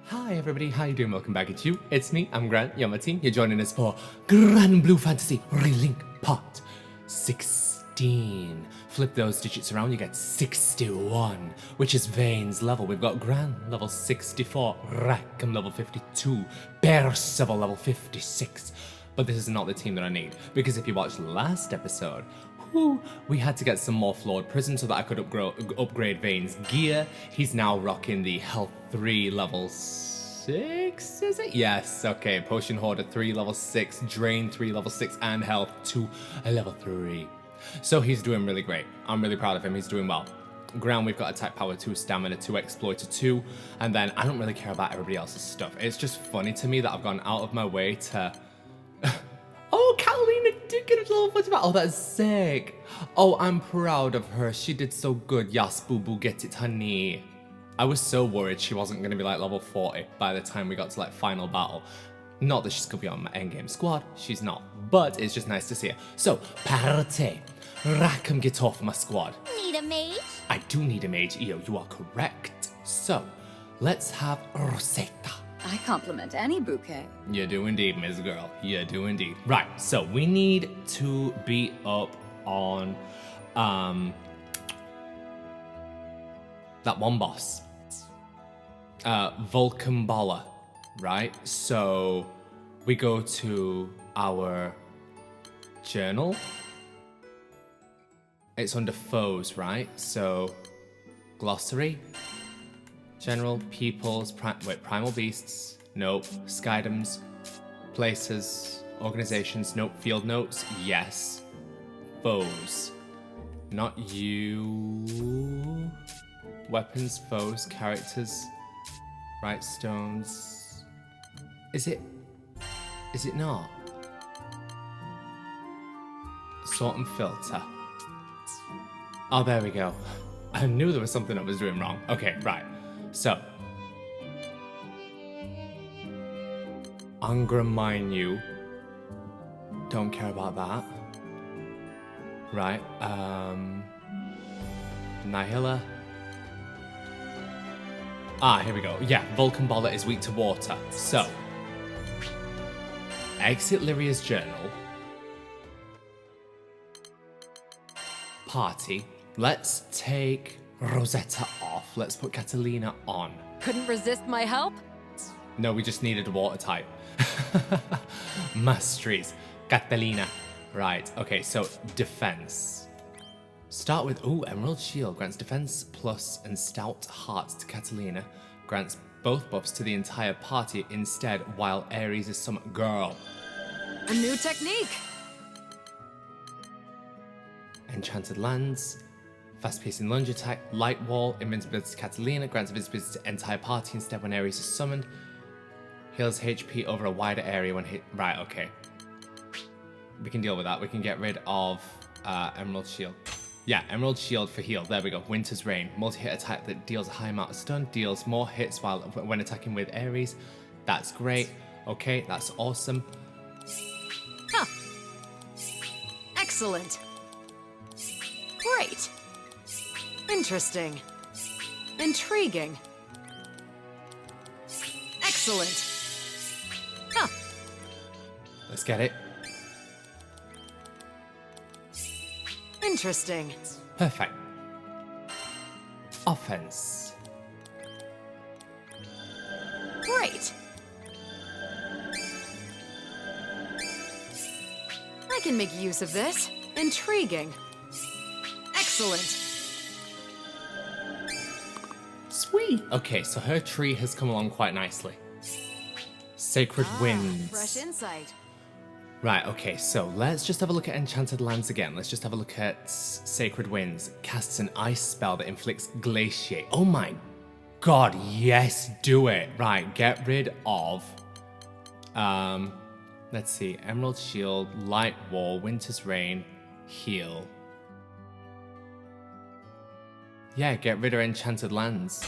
Hi everybody, how you doing? Welcome back to you. It's me, I'm Grant, you're my team. You're joining us for Granblue Fantasy Relink Part 16. Flip those digits around, you get 61, which is Vane's level. We've got Gran level 64, Rackham level 52, Percival level 56. But this is not the team that I need, because if you watched the last episode, we had to get some more flawed prison so that I could upgrade Vane's gear. He's now rocking the health 3 level 6, is it? Yes, okay. Potion Hoarder 3 level 6, Drain 3 level 6, and health 2 level 3. So he's doing really great. I'm really proud of him. He's doing well. Ground, we've got attack power 2, stamina 2, exploiter 2, and then I don't really care about everybody else's stuff. It's just funny to me that I've gone out of my way to... Oh, Catalina did get a level 45. Oh, that's sick. Oh, I'm proud of her. She did so good. Yes, boo boo, get it, honey. I was so worried she wasn't going to be like level 40 by the time we got to like final battle. Not that she's going to be on my endgame squad. She's not. But it's just nice to see her. So, Parte. Rackham, get off my squad. Need a mage? I do need a mage, Io. You are correct. So, let's have Rosetta. I compliment any bouquet. You do indeed, Miss Girl. You do indeed. Right, so we need to be up on that one boss. Vulcan Baller, right? So we go to our journal. It's under foes, right? So glossary. General, peoples, primal beasts, nope. Skydoms, places, organizations, nope. Field notes, yes. Foes, not you. Weapons, foes, characters, right stones. Is it not? Sort and filter. Oh, there we go. I knew there was something I was doing wrong. Okay, right. So, I'm gonna mine you. Don't care about that. Right, Nihila. Here we go. Yeah, Vulcan Baller is weak to water. So, exit Lyria's journal. Party. Let's take Rosetta off. Let's put Catalina on. Couldn't resist my help? No, we just needed a water type. Masteries. Catalina. Right, okay, so defense. Start with, Emerald Shield. Grants defense plus and stout heart to Catalina. Grants both buffs to the entire party instead, while Ares is some girl. A new technique. Enchanted lands. Fast-pacing lunge attack, light wall, invincibility to Catalina, grants invisibility to entire party instead when Ares is summoned. Heals HP over a wider area when hit. Right, okay. We can deal with that. We can get rid of Emerald Shield. Yeah, Emerald Shield for heal. There we go. Winter's Reign. Multi-hit attack that deals a high amount of stun, deals more hits when attacking with Ares. That's great. Okay, that's awesome. Huh. Excellent. Great. Interesting. Intriguing. Excellent. Huh. Let's get it. Interesting. Perfect. Offense. Great. I can make use of this. Intriguing. Excellent. Sweet. Okay, so her tree has come along quite nicely. Sacred Winds. Fresh insight. Right, okay, so let's just have a look at Enchanted Lands again. Let's just have a look at Sacred Winds. Casts an ice spell that inflicts Glaciate. Oh my god, yes, do it. Right, get rid of... let's see. Emerald Shield, Light Wall, Winter's Reign, Heal. Yeah, get rid of Enchanted Lands.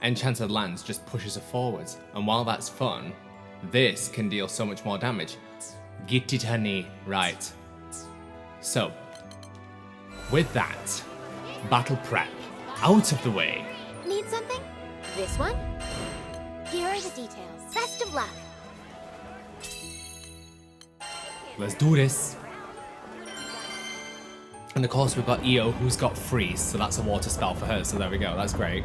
Enchanted Lands just pushes her forwards. And while that's fun, this can deal so much more damage. Get it, honey. Right. So, with that, battle prep out of the way. Need something? This one? Here are the details. Best of luck. Let's do this. And of course we've got Io, who's got freeze, so that's a water spell for her, so there we go, that's great.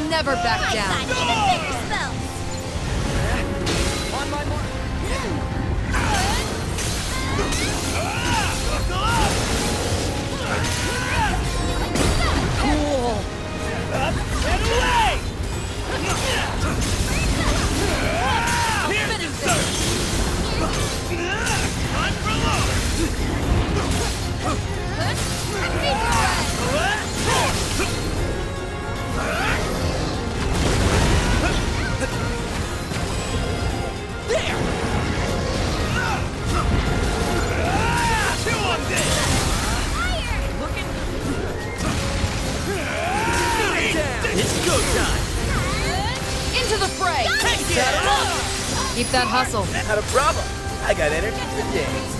Never back down. Cool. Up and away. Into the fray! Keep that hustle. Not a problem. I got energy for days.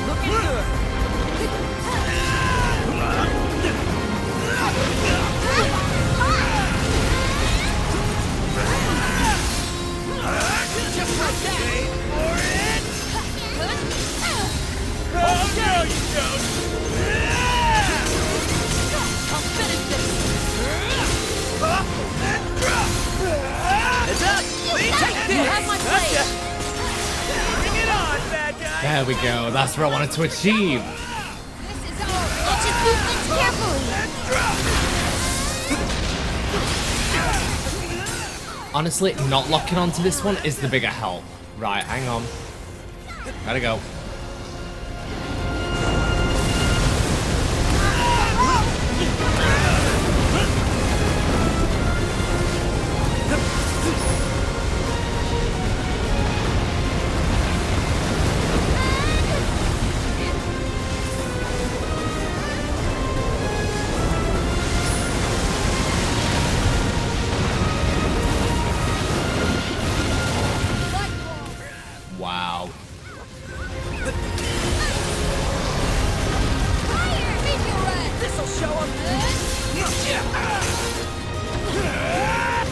Looking good. Just like that. Wait for it. Oh no, you don't. I'll finish this. It's up. Take this. You have my blade. Bring it on, bad guy. There we go, that's what I wanted to achieve. This is all. Let's just move things carefully. Honestly, not locking onto this one is the bigger help. Right, hang on. Gotta go. Wow. This'll show him.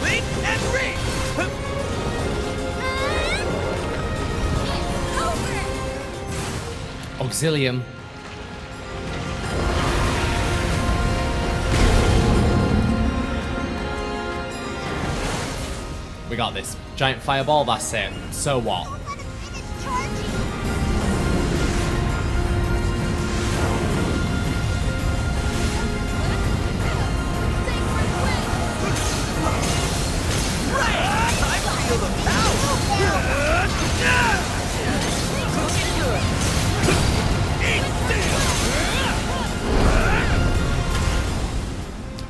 Wait and reach. Auxilium. We got this. Giant fireball, that's it. So what?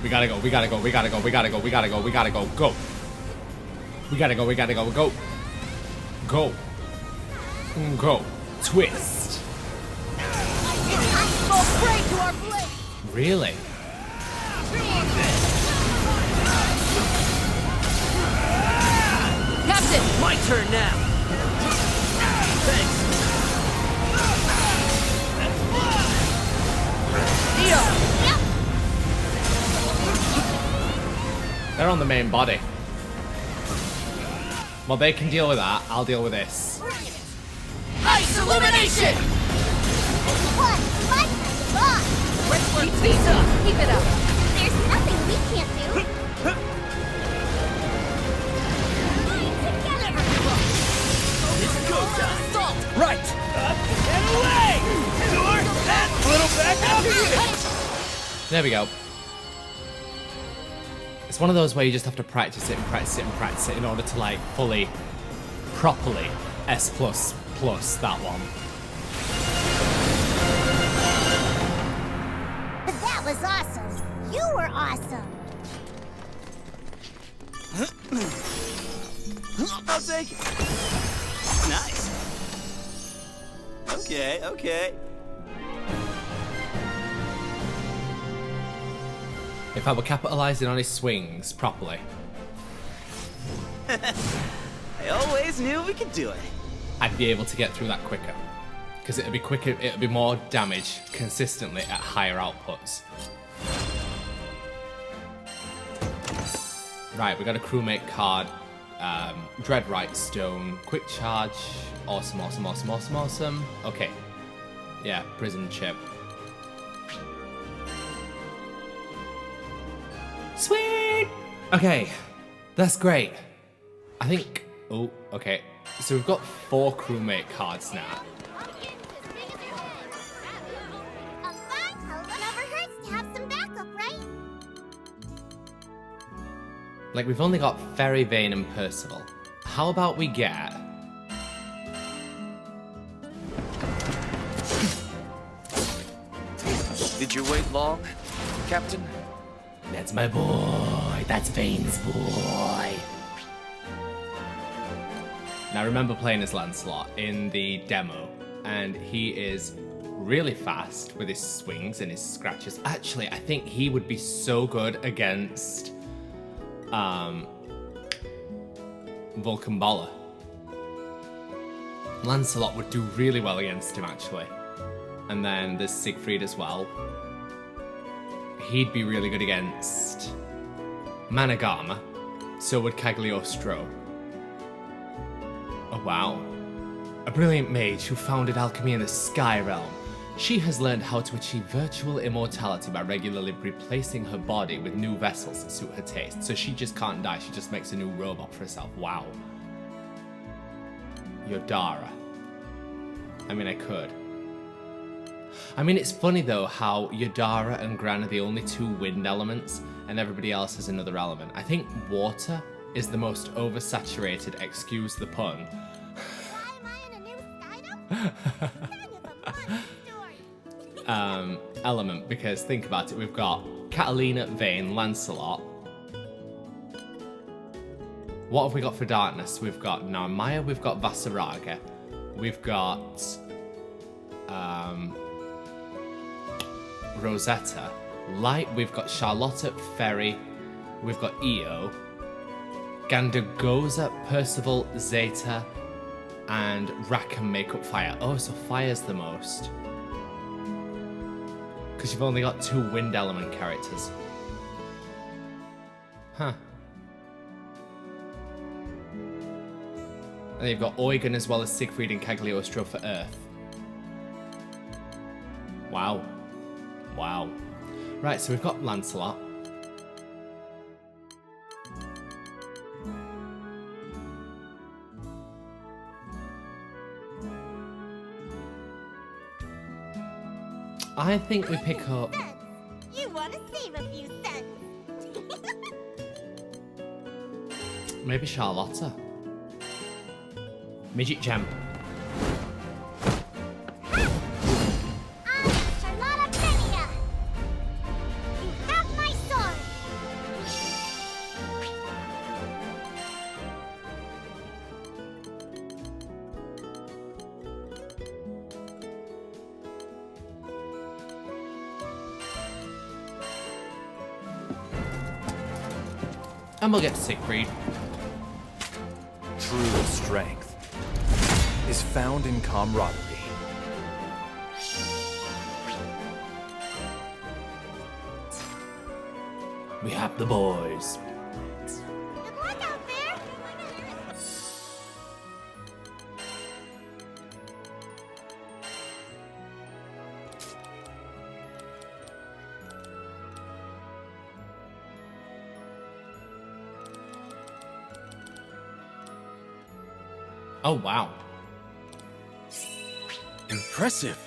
We gotta go, we gotta go, we gotta go, we gotta go, we gotta go, we gotta go, go. We gotta go, we gotta go, go. Go. Go. Twist. Really? Captain! My turn now. Thanks. They're on the main body. Well, they can deal with that. I'll deal with this. Ice illumination! What? My kind of boss. Keep these up! Keep it up! There's nothing we can't do. It's go time. Salt! Right. Up and away. North and a little back up. There we go. It's one of those where you just have to practice it and practice it and practice it in order to like fully, properly S++ that one. That was awesome. You were awesome. I'll take it. Nice. Okay, okay. If I were capitalizing on his swings properly. I always knew we could do it. I'd be able to get through that quicker. Because it'd be quicker, it'd be more damage consistently at higher outputs. Right, we got a crewmate card. Dreadwrite Stone. Quick charge. Awesome, awesome, awesome, awesome, awesome. Okay. Yeah, prison chip. Sweet! Okay, that's great. I think... Oh, okay. So we've got 4 crewmate cards now. A foxhole never hurts to have some backup, right? Like, we've only got Ferry, Vane, and Percival. How about we get... Did you wait long, Captain? That's my boy. That's Vane's boy. Now, I remember playing as Lancelot in the demo, and he is really fast with his swings and his scratches. Actually, I think he would be so good against Vulcan Baller. Lancelot would do really well against him, actually. And then there's Siegfried as well. He'd be really good against Managama. So would Cagliostro. Oh wow. A brilliant mage who founded alchemy in the Sky Realm. She has learned how to achieve virtual immortality by regularly replacing her body with new vessels that suit her taste. So she just can't die, she just makes a new robot for herself. Wow. Yodara. I mean, I could. I mean, it's funny though how Yodara and Gran are the only 2 wind elements and everybody else is another element. I think water is the most oversaturated, excuse the pun. Why am I in a new Skydom? Kind of a fun story. Element, because think about it, we've got Catalina, Vane, Lancelot. What have we got for darkness? We've got Narmaya, we've got Vasaraga, we've got Rosetta. Light, we've got Charlotta, Ferry, we've got Io, Gandagoza, Percival, Zeta, and Rackham make up fire. Oh, so fire's the most. Because you've only got 2 wind element characters. Huh. And you've got Eugen as well as Siegfried and Cagliostro for Earth. Wow. Wow. Right, so we've got Lancelot. I think we pick up... Cents. You want to save a few cents. maybe Charlotta. Midget Gem. Charlotta Penia. You have my sword. And we'll get Siegfried. True strength is found in camaraderie. We have the boys. Good luck out there. Oh, wow. Impressive.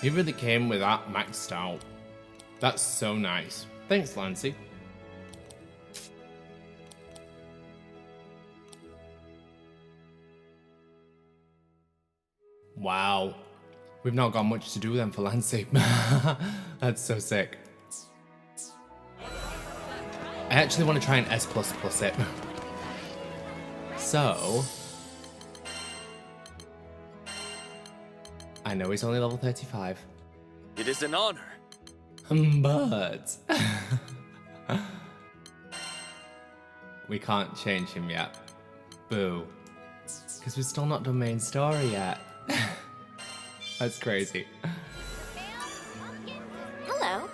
He really came with that maxed out. That's so nice. Thanks, Lancy. Wow. We've not got much to do then for Lancy. That's so sick. I actually want to try and S++ it. So... I know he's only level 35. It is an honor. But... we can't change him yet. Boo. Because we've still not done main story yet. That's crazy. Hello.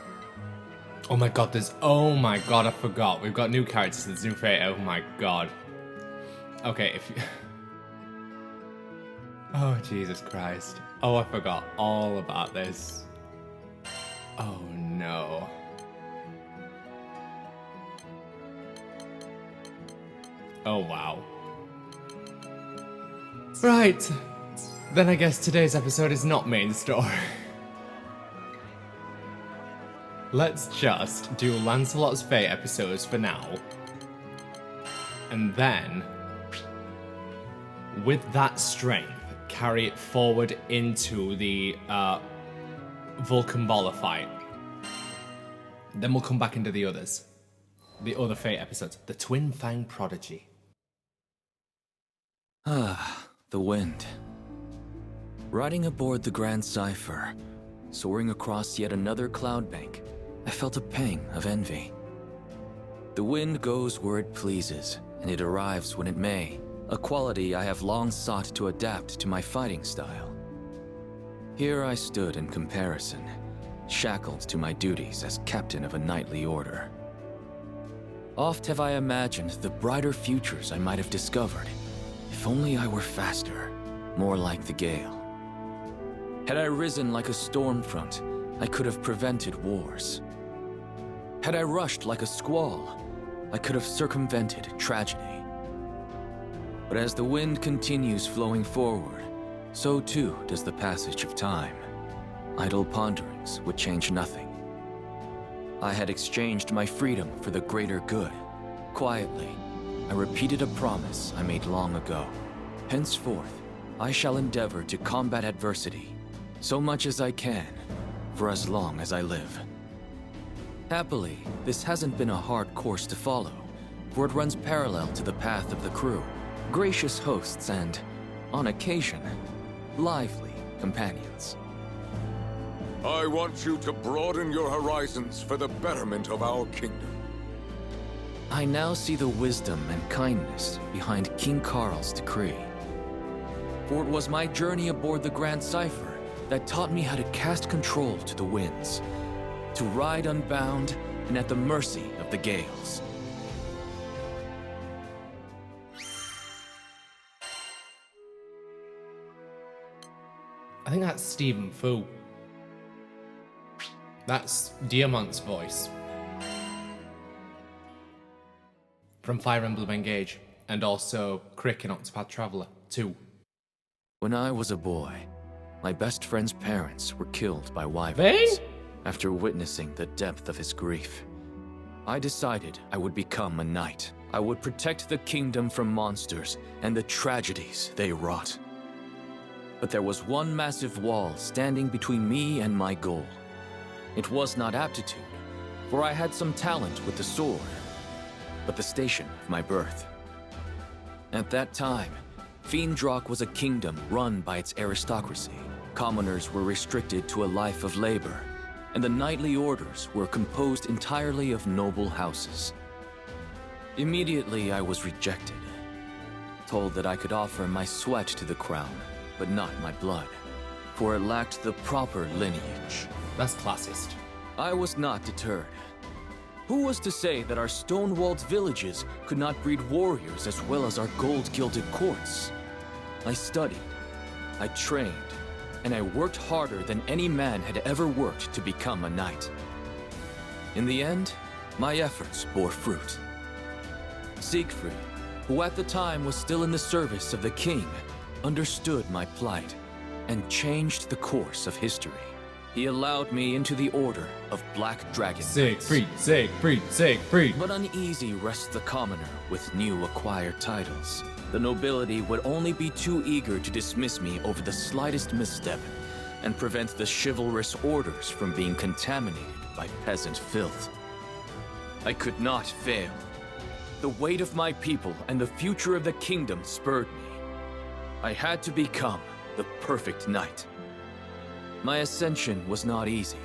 Oh my god, oh my god, I forgot. We've got new characters, there's new fate, oh my god. Okay, if you... Oh, Jesus Christ. Oh, I forgot all about this. Oh no. Oh wow. Right. Then I guess today's episode is not main story. Let's just do Lancelot's Fate episodes for now. And then, with that strength, carry it forward into the Vulcan Baller fight. Then we'll come back into the others. The other Fate episodes. The Twin Fang Prodigy. Ah, the wind. Riding aboard the Grand Cypher, soaring across yet another cloud bank, I felt a pang of envy. The wind goes where it pleases, and it arrives when it may, a quality I have long sought to adapt to my fighting style. Here I stood in comparison, shackled to my duties as captain of a knightly order. Oft have I imagined the brighter futures I might have discovered, if only I were faster, more like the gale. Had I risen like a storm front, I could have prevented wars. Had I rushed like a squall, I could have circumvented tragedy. But as the wind continues flowing forward, so too does the passage of time. Idle ponderings would change nothing. I had exchanged my freedom for the greater good. Quietly, I repeated a promise I made long ago. Henceforth, I shall endeavor to combat adversity, so much as I can, for as long as I live. Happily, this hasn't been a hard course to follow, for it runs parallel to the path of the crew, gracious hosts and, on occasion, lively companions. I want you to broaden your horizons for the betterment of our kingdom. I now see the wisdom and kindness behind King Carl's decree. For it was my journey aboard the Grand Cypher that taught me how to cast control to the winds, to ride unbound and at the mercy of the gales. I think that's Stephen Fu. That's Diamant's voice. From Fire Emblem Engage, and also Crick in Octopath Traveler 2. When I was a boy, my best friend's parents were killed by wyverns. Vane? After witnessing the depth of his grief, I decided I would become a knight. I would protect the kingdom from monsters and the tragedies they wrought. But there was one massive wall standing between me and my goal. It was not aptitude, for I had some talent with the sword, but the station of my birth. At that time, Fiendrock was a kingdom run by its aristocracy. Commoners were restricted to a life of labor, and the knightly orders were composed entirely of noble houses. Immediately I was rejected, told that I could offer my sweat to the crown, but not my blood, for it lacked the proper lineage. That's classist. I was not deterred. Who was to say that our stone-walled villages could not breed warriors as well as our gold-gilded courts? I studied, I trained, and I worked harder than any man had ever worked to become a knight. In the end, my efforts bore fruit. Siegfried, who at the time was still in the service of the king, understood my plight and changed the course of history. he allowed me into the Order of Black Dragon Knights. Siegfried. But uneasy rests the commoner with new acquired titles. The nobility would only be too eager to dismiss me over the slightest misstep and prevent the chivalrous orders from being contaminated by peasant filth. I could not fail. The weight of my people and the future of the kingdom spurred me. I had to become the perfect knight. My ascension was not easy.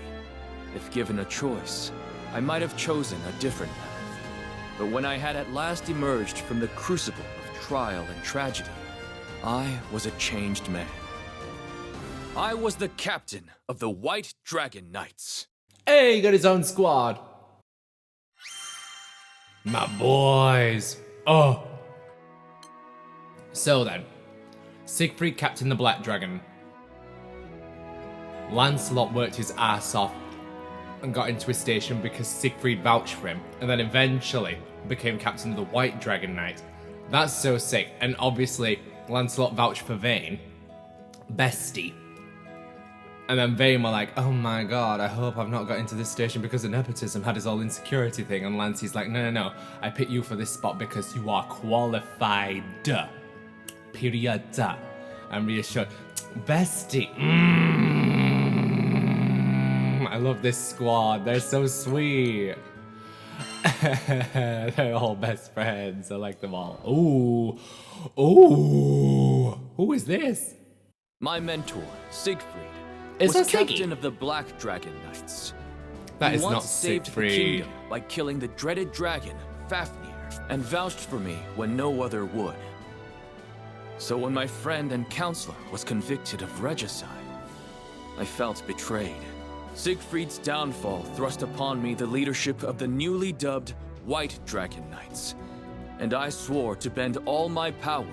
If given a choice, I might have chosen a different path. But when I had at last emerged from the crucible of trial and tragedy, I was a changed man. I was the captain of the White Dragon Knights. Hey, he got his own squad. My boys. Oh. So then, Siegfried captained the Black Dragon. Lancelot worked his ass off and got into his station because Siegfried vouched for him, and then eventually became captain of the White Dragon Knight. That's so sick. And obviously, Lancelot vouched for Vayne, bestie. And then Vayne were like, oh my god, I hope I've not got into this station because of nepotism, had his whole insecurity thing. And Lancey's like, no, I picked you for this spot because you are qualified. Period. I'm reassured. Bestie. I love this squad. They're so sweet. They're all best friends. I like them all. Ooh. Who is this? My mentor, Siegfried, Is was that captain Siggy? of the Black Dragon Knights. That He is not once saved the Siegfried. kingdom by killing the dreaded dragon, Fafnir, and vouched for me when no other would. So when my friend and counselor was convicted of regicide, I felt betrayed. Siegfried's downfall thrust upon me the leadership of the newly dubbed White Dragon Knights, and I swore to bend all my power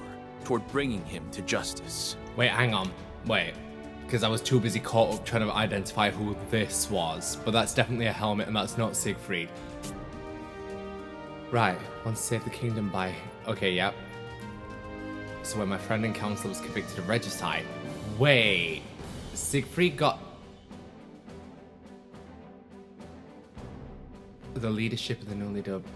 toward bringing him to justice. Wait, hang on. Wait. Because I was too busy caught up trying to identify who this was. But that's definitely a helmet and that's not Siegfried. Right. Want to save the kingdom by... Okay, yep. So when my friend and counselor was convicted of regicide... Wait. Siegfried got... the leadership of the newly dubbed...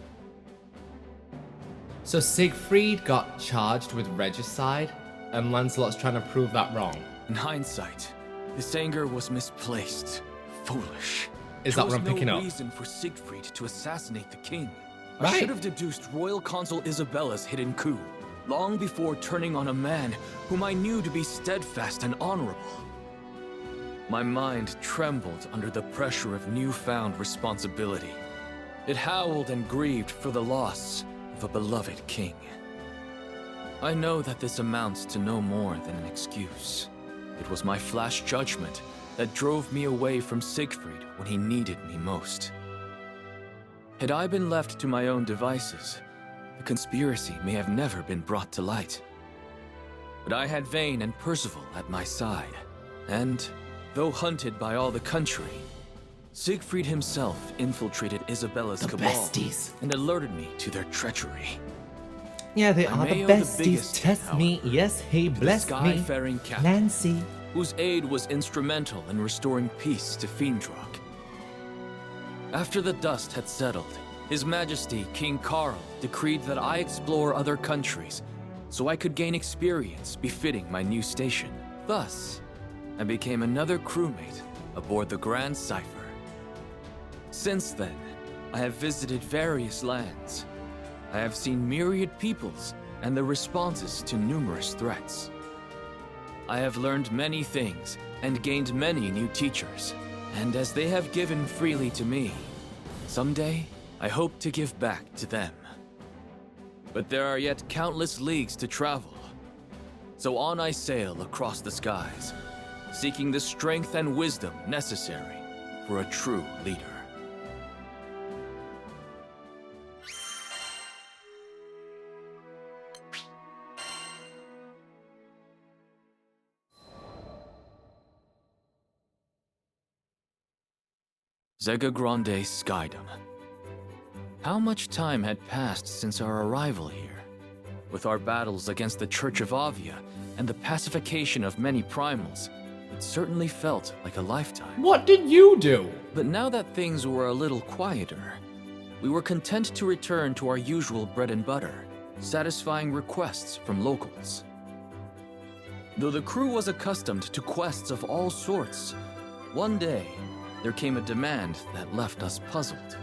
So Siegfried got charged with regicide, and Lancelot's trying to prove that wrong. In hindsight, this anger was misplaced, foolish. Is that what I'm picking no up? reason for Siegfried to assassinate the king. I Right. should have deduced royal consul Isabella's hidden coup, long before turning on a man whom I knew to be steadfast and honorable. My mind trembled under the pressure of newfound responsibility. It howled and grieved for the loss of a beloved king. I know that this amounts to no more than an excuse. It was my flash judgment that drove me away from Siegfried when he needed me most. Had I been left to my own devices, the conspiracy may have never been brought to light. But I had Vayne and Percival at my side, and, though hunted by all the country, Siegfried himself infiltrated Isabella's The cabal besties. and alerted me to their treachery. Yeah, they I are the may owe the besties. biggest, Test me. however, Yes, he the blessed me. sky-faring captain, Nancy. whose aid was instrumental in restoring peace to Fiendrock. After the dust had settled, His Majesty King Carl decreed that I explore other countries so I could gain experience befitting my new station. Thus, I became another crewmate aboard the Grand Cipher. Since then, I have visited various lands. I have seen myriad peoples and their responses to numerous threats. I have learned many things and gained many new teachers, and as they have given freely to me, someday I hope to give back to them. But there are yet countless leagues to travel, so on I sail across the skies, seeking the strength and wisdom necessary for a true leader. Zegagrande Skydom. How much time had passed since our arrival here? With our battles against the Church of Avia and the pacification of many primals, the it certainly felt like a lifetime. What did you do? But now that things were a little quieter, we were content to return to our usual bread and butter, satisfying requests from locals. Though the crew was accustomed to quests of all sorts, one day there came a demand that left us puzzled.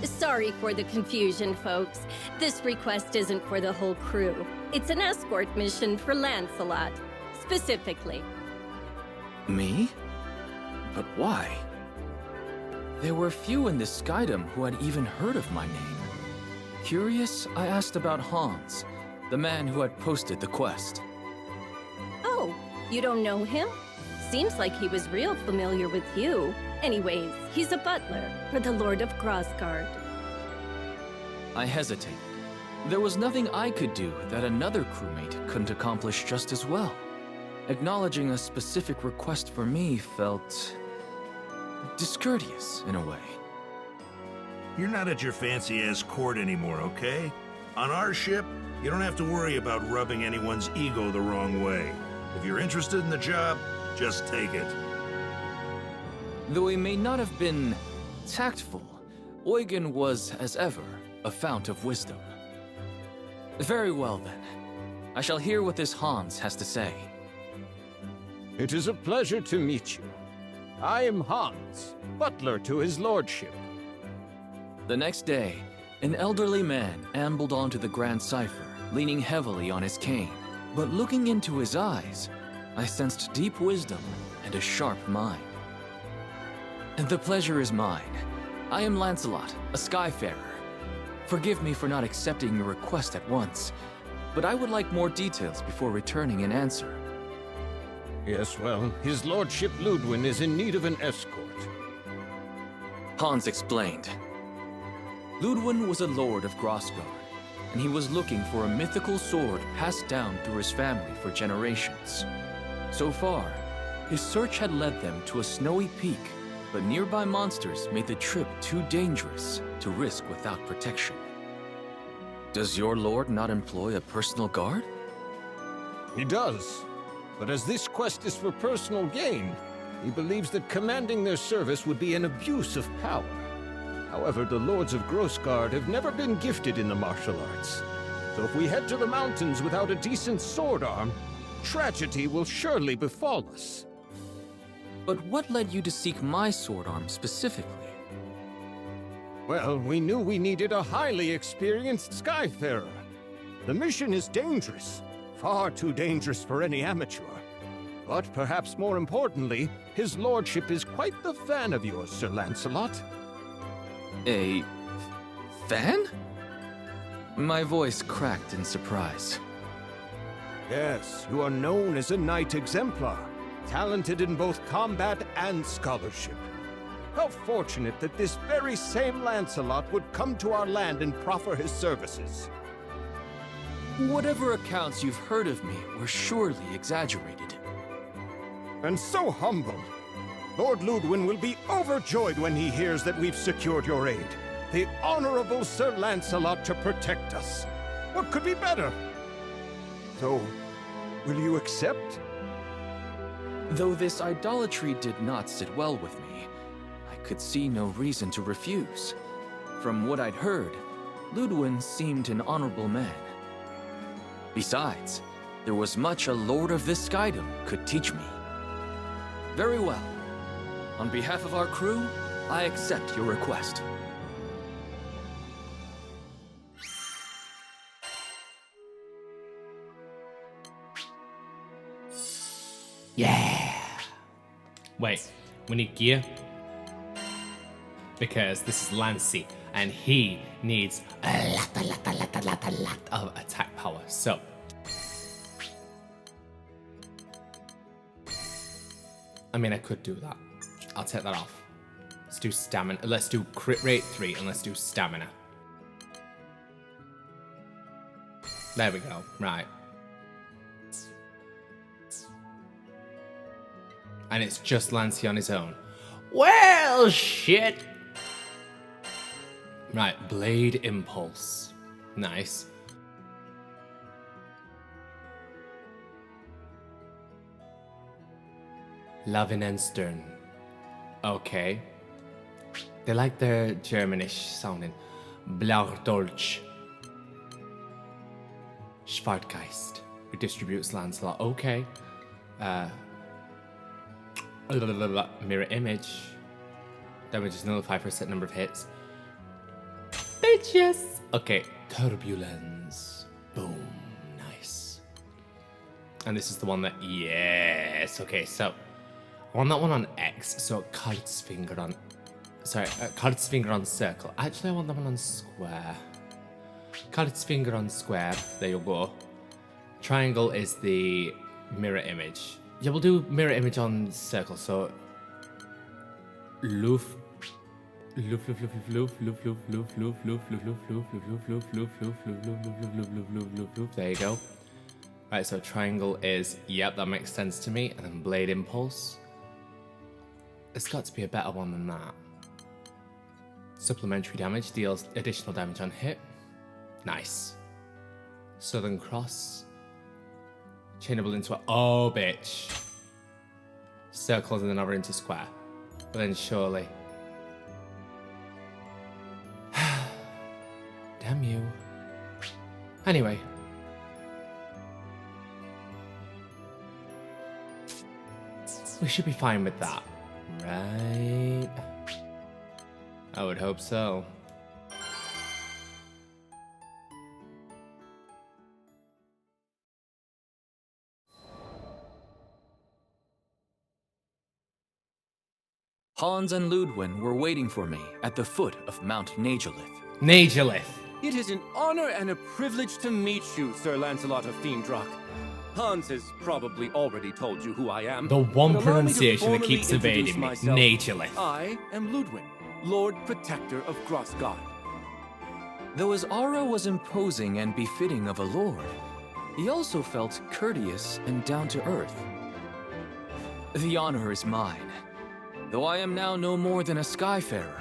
Sorry for the confusion, folks. This request isn't for the whole crew. It's an escort mission for Lancelot, specifically. Me? But why? There were few in the Skydom who had even heard of my name. Curious, I asked about Hans, the man who had posted the quest. Oh, you don't know him? Seems like he was real familiar with you. Anyways, he's a butler for the Lord of Grassgard. I hesitated. There was nothing I could do that another crewmate couldn't accomplish just as well. Acknowledging a specific request for me felt discourteous in a way. You're not at your fancy-ass court anymore, okay? On our ship, you don't have to worry about rubbing anyone's ego the wrong way. If you're interested in the job, just take it. Though he may not have been tactful, Eugen was, as ever, a fount of wisdom. Very well, then. I shall hear what this Hans has to say. It is a pleasure to meet you. I am Hans, butler to his lordship. The next day, an elderly man ambled onto the Grand Cipher, leaning heavily on his cane. But looking into his eyes, I sensed deep wisdom and a sharp mind. The pleasure is mine. I am Lancelot, a Skyfarer. Forgive me for not accepting your request at once, but I would like more details before returning an answer. Yes, well, his lordship Ludwin is in need of an escort. Hans explained. Ludwin was a lord of Grassgard, and he was looking for a mythical sword passed down through his family for generations. So far, his search had led them to a snowy peak, but nearby monsters made the trip too dangerous to risk without protection. Does your lord not employ a personal guard? He does. But as this quest is for personal gain, he believes that commanding their service would be an abuse of power. However, the lords of Grassgard have never been gifted in the martial arts. So if we head to the mountains without a decent sword arm, tragedy will surely befall us. But what led you to seek my sword arm specifically? Well, we knew we needed a highly experienced Skyfarer. The mission is dangerous. Far too dangerous for any amateur. But perhaps more importantly, his lordship is quite the fan of yours, Sir Lancelot. A fan? My voice cracked in surprise. Yes, you are known as a knight exemplar, talented in both combat and scholarship. How fortunate that this very same Lancelot would come to our land and proffer his services. Whatever accounts you've heard of me were surely exaggerated. And so humble. Lord Ludwin will be overjoyed when he hears that we've secured your aid. The Honorable Sir Lancelot to protect us. What could be better? So, will you accept? Though this idolatry did not sit well with me, I could see no reason to refuse. From what I'd heard, Ludwin seemed an honorable man. Besides, there was much a Lord of this Skydom could teach me. Very well. On behalf of our crew, I accept your request. Yeah! Wait, we need gear? Because this is Lancy, and he needs a lot of attack power, so... I mean, I could do that. I'll take that off. Let's do stamina. Let's do crit rate 3, and let's do stamina. There we go. Right. And it's just Lancy on his own. Well, shit! Right, Blade Impulse. Nice. Lavinenstern. Okay. They like their Germanish sounding. Blaudolch. Schwartgeist. Redistributes Lancelot. Okay. Mirror image. Damage is nullified for a set number of hits. Bitches! Okay. Turbulence. Boom. Nice. And this is the one that... Yes. Okay, so... I want that one on X, so Kart's finger on... Sorry, Kart's finger on circle. Actually, I want that one on square. Kart's finger on square. There you go. Triangle is the mirror image. Yeah, we'll do mirror image on circle, so... Loof. Loof, loof, loof, loof, loof, loof, loof, loof, loof, loof, loof, loof, loof, loof, loof, loof, loof, loof. There you go. Right, so triangle is... Yep, that makes sense to me. And then blade impulse. It's got to be a better one than that. Supplementary damage deals additional damage on hit. Nice. Southern Cross. Chainable into a... Oh, bitch. Circles and then over into square. But then surely... Damn you. Anyway. We should be fine with that. Right? I would hope so. Hans and Ludwin were waiting for me at the foot of Mount Nagelith. Nagelith. It is an honor and a privilege to meet you, Sir Lancelot of Fiendrock. Hans has probably already told you who I am. The one but allow me to pronunciation that formally keeps evading introduce me. myself. Nagelith. I am Ludwin, Lord Protector of Grossgard. Though his aura was imposing and befitting of a lord, he also felt courteous and down to earth. The honor is mine. Though I am now no more than a skyfarer,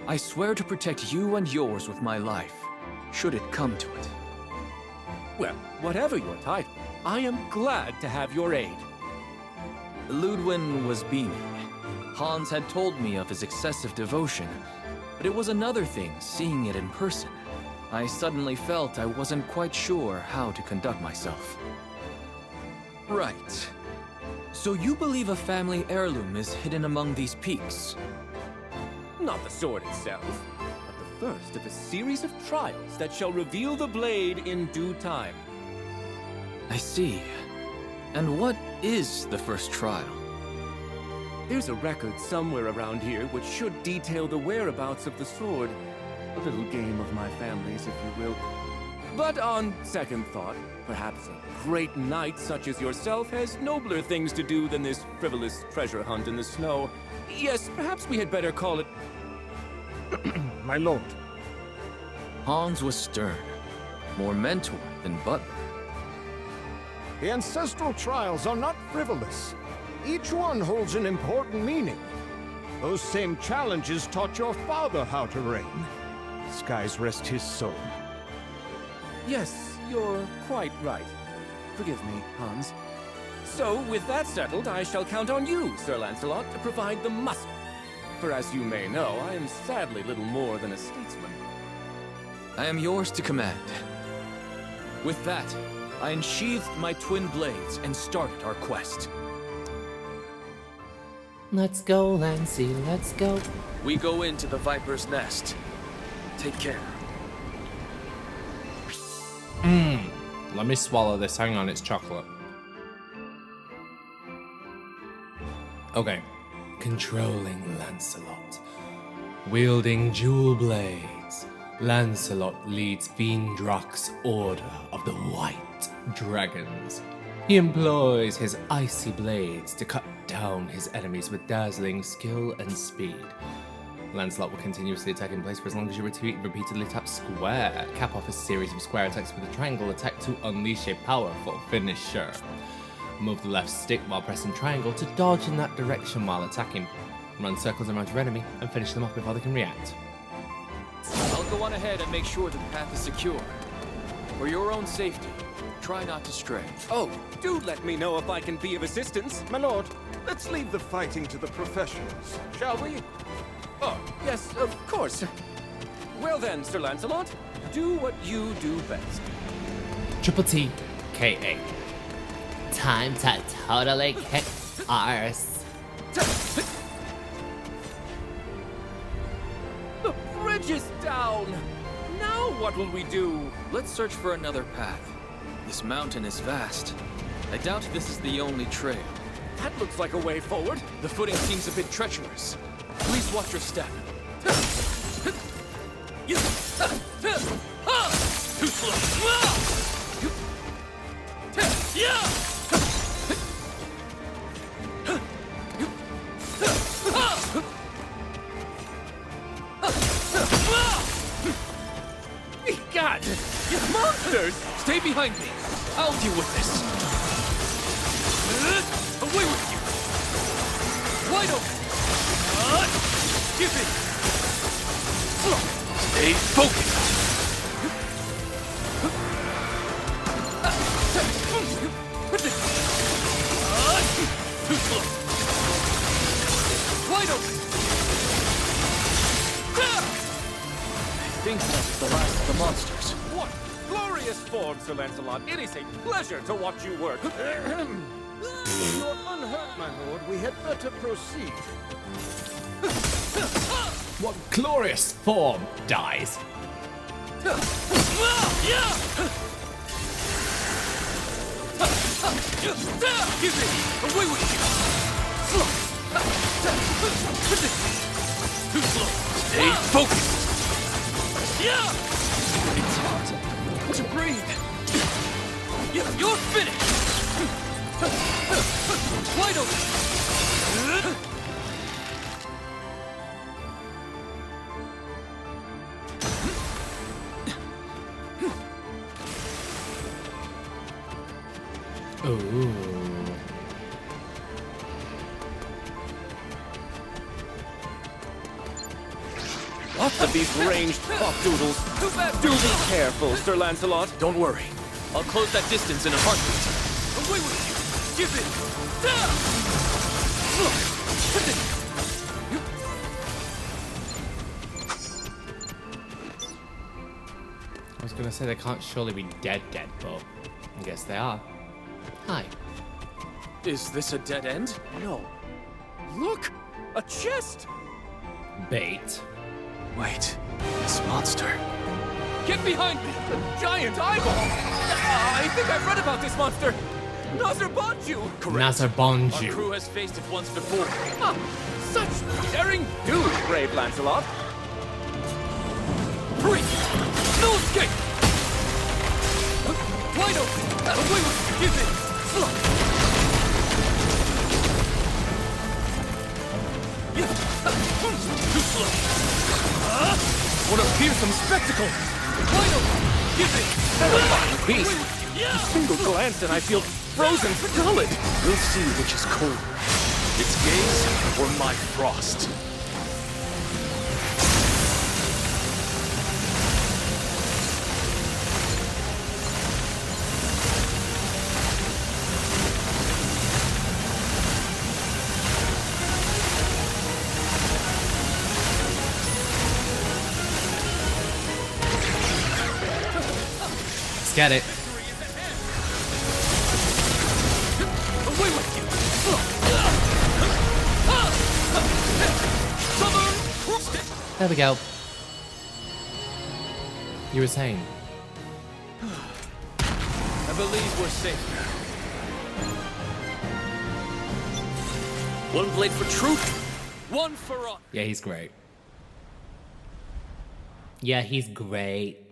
I swear to protect you and yours with my life, should it come to it. Well, whatever your title, I am glad to have your aid. Ludwin was beaming. Hans had told me of his excessive devotion, but it was another thing seeing it in person. I suddenly felt I wasn't quite sure how to conduct myself. Right. So you believe a family heirloom is hidden among these peaks? Not the sword itself, but the first of a series of trials that shall reveal the blade in due time. I see. And what is the first trial? There's a record somewhere around here which should detail the whereabouts of the sword. A little game of my family's, if you will. But on second thought, perhaps a great knight such as yourself has nobler things to do than this frivolous treasure hunt in the snow. Yes, perhaps we had better call it... My lord. Hans was stern, more mentor than butler. The ancestral trials are not frivolous. Each one holds an important meaning. Those same challenges taught your father how to reign. Skies rest his soul. Yes, you're quite right. Forgive me, Hans. So, with that settled, I shall count on you, Sir Lancelot, to provide the muscle. For as you may know, I am sadly little more than a statesman. I am yours to command. With that, I unsheathed my twin blades and started our quest. Let's go, Lancy, let's go. We go into the Viper's Nest. Take care. Let me swallow this. Hang on, it's chocolate. Okay. Controlling Lancelot. Wielding jewel blades, Lancelot leads Fiendrock's Order of the White Dragons. He employs his icy blades to cut down his enemies with dazzling skill and speed. Lancelot will continuously attack in place for as long as you repeatedly tap square. Cap off a series of square attacks with a triangle attack to unleash a powerful finisher. Move the left stick while pressing triangle to dodge in that direction while attacking. Run circles around your enemy and finish them off before they can react. I'll go on ahead and make sure the path is secure. For your own safety, Try not to stray. Oh, do let me know if I can be of assistance. My lord, let's leave the fighting to the professionals, shall we? Oh, yes, of course. Well then, Sir Lancelot, do what you do best. Triple T, K.A. Time to totally kick arse. The bridge is down! Now what will we do? Let's search for another path. This mountain is vast. I doubt this is the only trail. That looks like a way forward. The footing seems a bit treacherous. Please watch your step. Too slow. God! You monsters! Stay behind me. I'll deal with this. Away with you! Wide open! Give it! Stay focused. Too slow! Wide open! I think that's the last of the monsters. What glorious form, Sir Lancelot! It is a pleasure to watch you work. You're unhurt, my lord. We had better proceed. What glorious form dies. Give it! Away with you! Too slow! Stay focused. It's hard to breathe. You're finished! Wide open! Ooh. Lots of these ranged pop-doodles. Do be careful, Sir Lancelot. Don't worry. I'll close that distance in a heartbeat. Away with you! Give I was gonna say they can't surely be dead, but I guess they are. Hi. Is this a dead end? No. Look! A chest! Bait. Wait, this monster. Get behind me! A giant eyeball! I think I've read about this monster! Nazar Bonju! Correct. Nazar Our Bonju. crew has faced it once before. Ah, such daring do, brave Lancelot! Free! No escape! Wide open! Away with you! Give it! Too slow! What a fearsome spectacle! Wide open! Give it! Beast! A single glance and I feel frozen solid! We'll see which is colder. Its gaze or my frost. Let's get it. Away with you! There we go. You were saying? I believe we're safe now. One blade for truth, one for honor. Yeah, he's great. Yeah, he's great.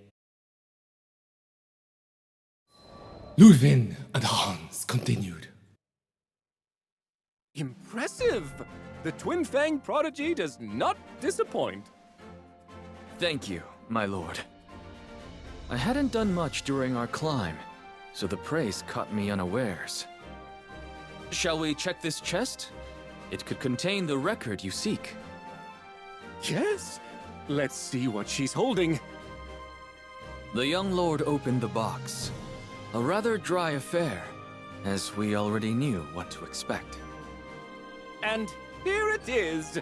Ludwig and Hans continued. Impressive! The Twin Fang prodigy does not disappoint. Thank you, my lord. I hadn't done much during our climb, so the praise caught me unawares. Shall we check this chest? It could contain the record you seek. Yes! Let's see what she's holding. The young lord opened the box. A rather dry affair, as we already knew what to expect. And here it is!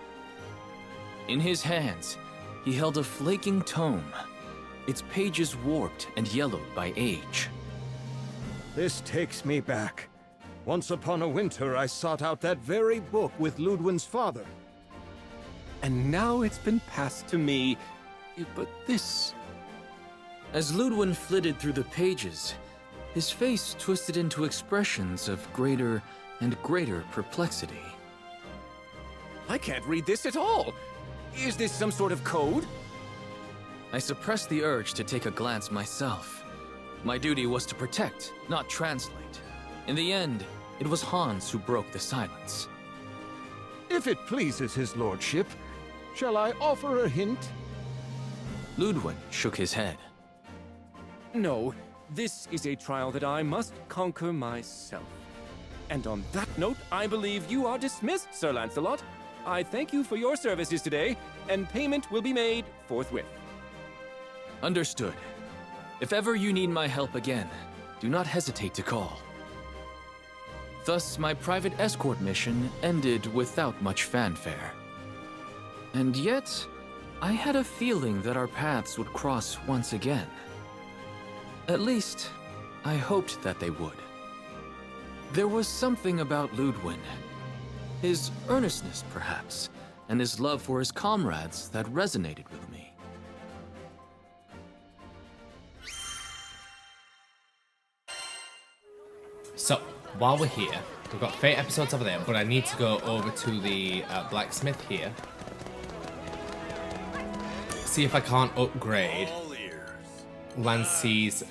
In his hands, he held a flaking tome, its pages warped and yellowed by age. This takes me back. Once upon a winter, I sought out that very book with Ludwin's father. And now it's been passed to me. But this... As Ludwin flitted through the pages, his face twisted into expressions of greater and greater perplexity. I can't read this at all! Is this some sort of code? I suppressed the urge to take a glance myself. My duty was to protect, not translate. In the end, it was Hans who broke the silence. If it pleases his lordship, shall I offer a hint? Ludwin shook his head. No, this is a trial that I must conquer myself. And on that note, I believe you are dismissed, Sir Lancelot. I thank you for your services today, and payment will be made forthwith. Understood. If ever you need my help again, do not hesitate to call. Thus, my private escort mission ended without much fanfare. And yet, I had a feeling that our paths would cross once again. At least, I hoped that they would. There was something about Ludwin. His earnestness, perhaps, and his love for his comrades that resonated with me. So, while we're here, we've got Fate episodes over there, but I need to go over to the blacksmith here. See if I can't upgrade Lancey's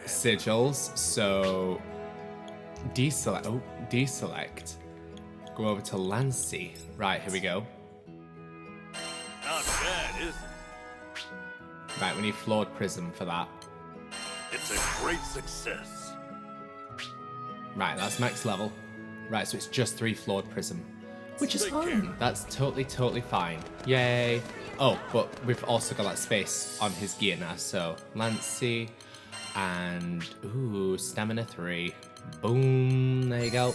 sigils. So, deselect. Go over to Lancey. Right, here we go. Not bad, is it? Right, we need Flawed Prism for that. It's a great success. Right, that's max level. Right, so it's just 3 Flawed Prism. Which is fine. That's totally fine. Yay. Oh, but we've also got that space on his gear now. So, Lancey and... Ooh, Stamina 3. Boom. There you go.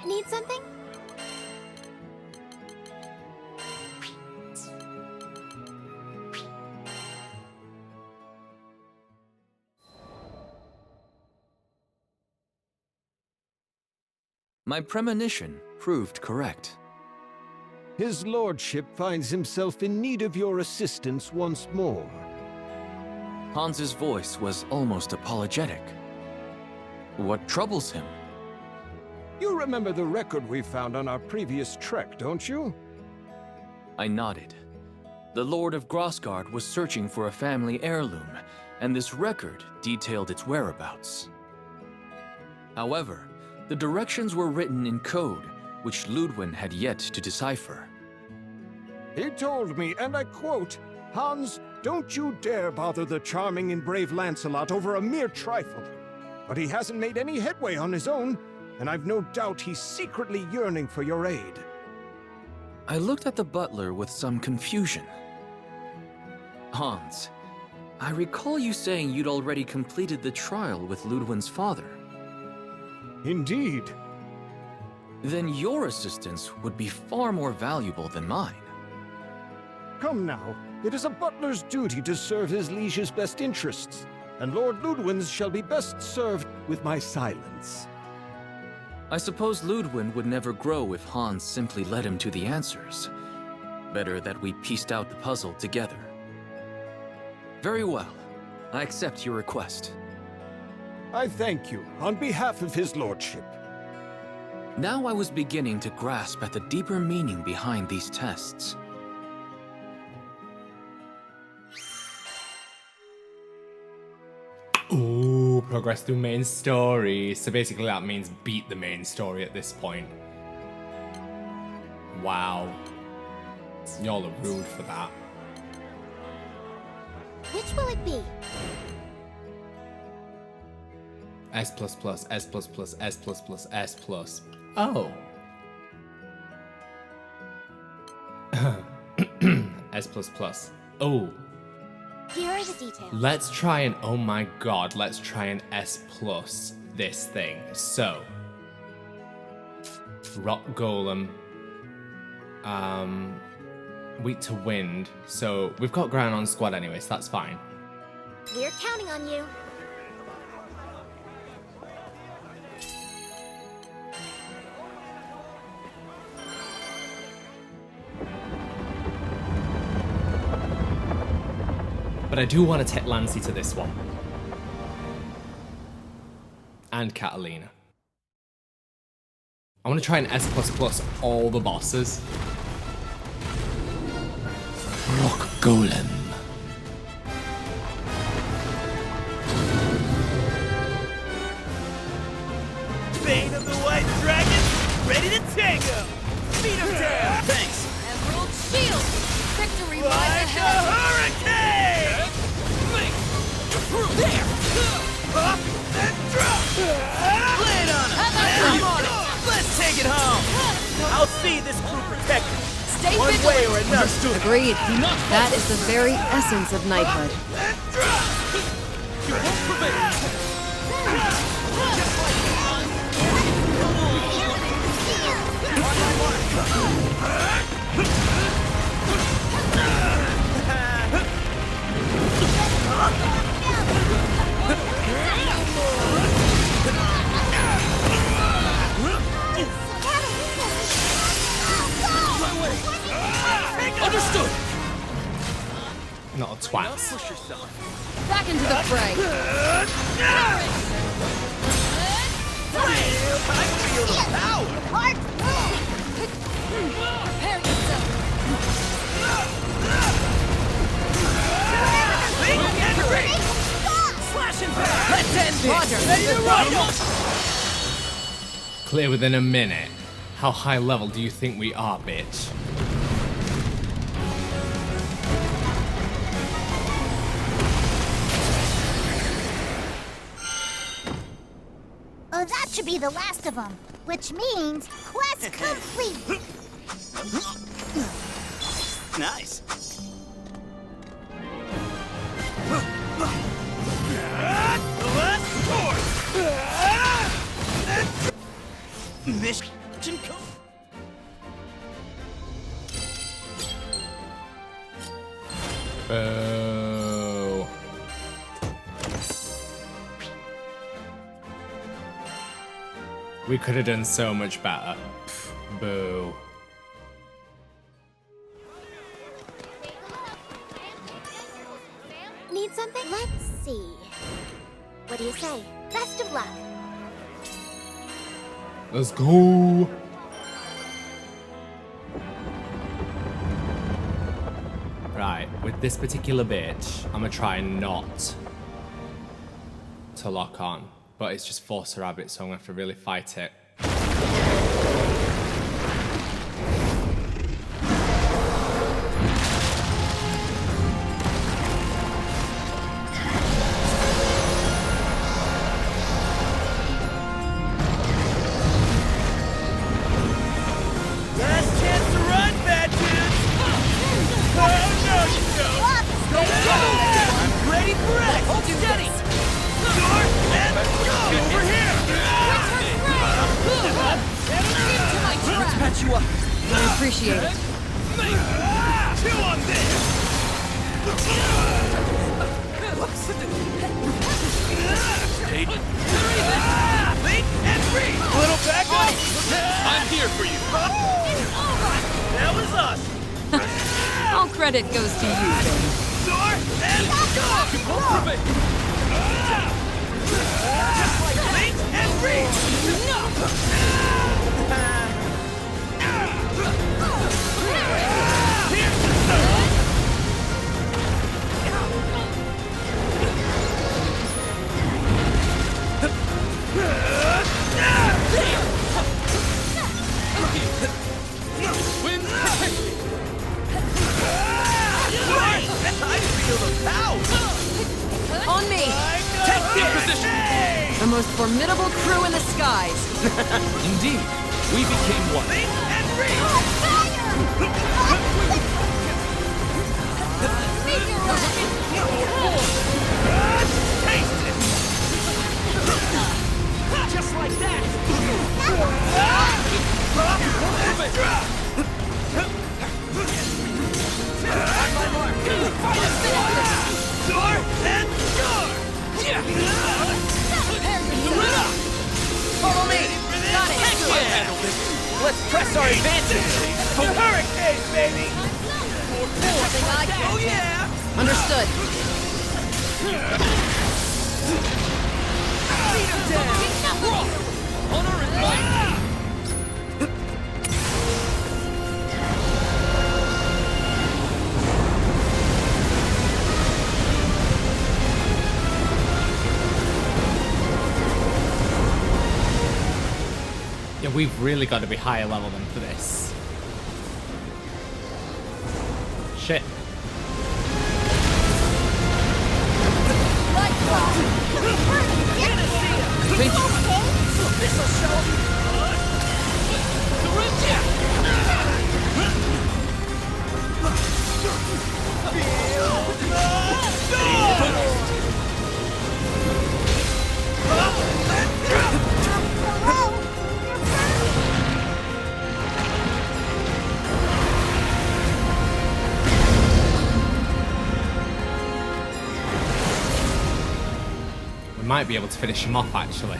Need something? My premonition proved correct. His lordship finds himself in need of your assistance once more. Hans's voice was almost apologetic. What troubles him? You remember the record we found on our previous trek, don't you? I nodded. The Lord of Grossgard was searching for a family heirloom, and this record detailed its whereabouts. However, the directions were written in code, which Ludwin had yet to decipher. He told me, and I quote, "Hans, don't you dare bother the charming and brave Lancelot over a mere trifle." But he hasn't made any headway on his own, and I've no doubt he's secretly yearning for your aid. I looked at the butler with some confusion. Hans, I recall you saying you'd already completed the trial with Ludwin's father. Indeed. Then your assistance would be far more valuable than mine. Come now, it is a butler's duty to serve his liege's best interests, and Lord Ludwin's shall be best served with my silence. I suppose Ludwin would never grow if Hans simply led him to the answers. Better that we pieced out the puzzle together. Very well. I accept your request. I thank you on behalf of his lordship. Now I was beginning to grasp at the deeper meaning behind these tests. Ooh, progress through main story. So basically that means beat the main story at this point. Wow. Y'all are rude for that. Which will it be? S++, S++, S++, S++. Oh. S++. Oh, Here are the details. Let's try and, oh my god, let's try and S+ this thing. So, Rock Golem, weak to wind. So we've got Gran on squad anyway, so that's fine. We're counting on you. But I do want to take Lancy to this one. And Catalina. I want to try and S++ all the bosses. Rock Golem. Bane of the White Dragon, ready to tango! Beat him down! Thanks! Emerald Shield! Victory lies Like a ahead! hurricane! There! Up and drop! Lay it on him! I'm on it! Let's take it home! I'll see this crew protected! Stay one vigilant. way or another! Agreed. That is the very essence of knighthood. And drop! You won't prevail! Understood! Not a twat. Push yourself. Back into the fray. I feel the power! Prepare yourself! Think and break! Slash and back! Let's end this! Roger. Ready to rumble! Clear within a minute. How high level do you think we are, bitch? Oh, that should be the last of them. Which means quest complete. Nice. Mission complete. Boo. We could have done so much better. Boo. Need something? Let's see. What do you say? Best of luck. Let's go. Right, with this particular bitch, I'm gonna try not to lock on. But it's just Force a Rabbit, so I'm gonna have to really fight it. Last chance to run, bad dudes! Oh, no, you don't! I'm ready for it! Hold steady! Door and go! Over here! Let's patch you up. I appreciate it. Chew on this! Leap and free! Little back up! I'm here for you! That was us! All credit goes to you, Bane. Door and go! You won't prevail! Leap and free! I feel the power! On me! Take the position! The most formidable crew in the skies. Indeed, we became one. Leap and free! Fire! Door and door! Follow me! Got it! Heck yeah! Let's press our advantage! For hurricane, baby! Oh yeah! Understood. Beat him down! Honor and might! Yeah, we've really got to be higher level than for this. Shit. This'll show! We might be able to finish him off, actually.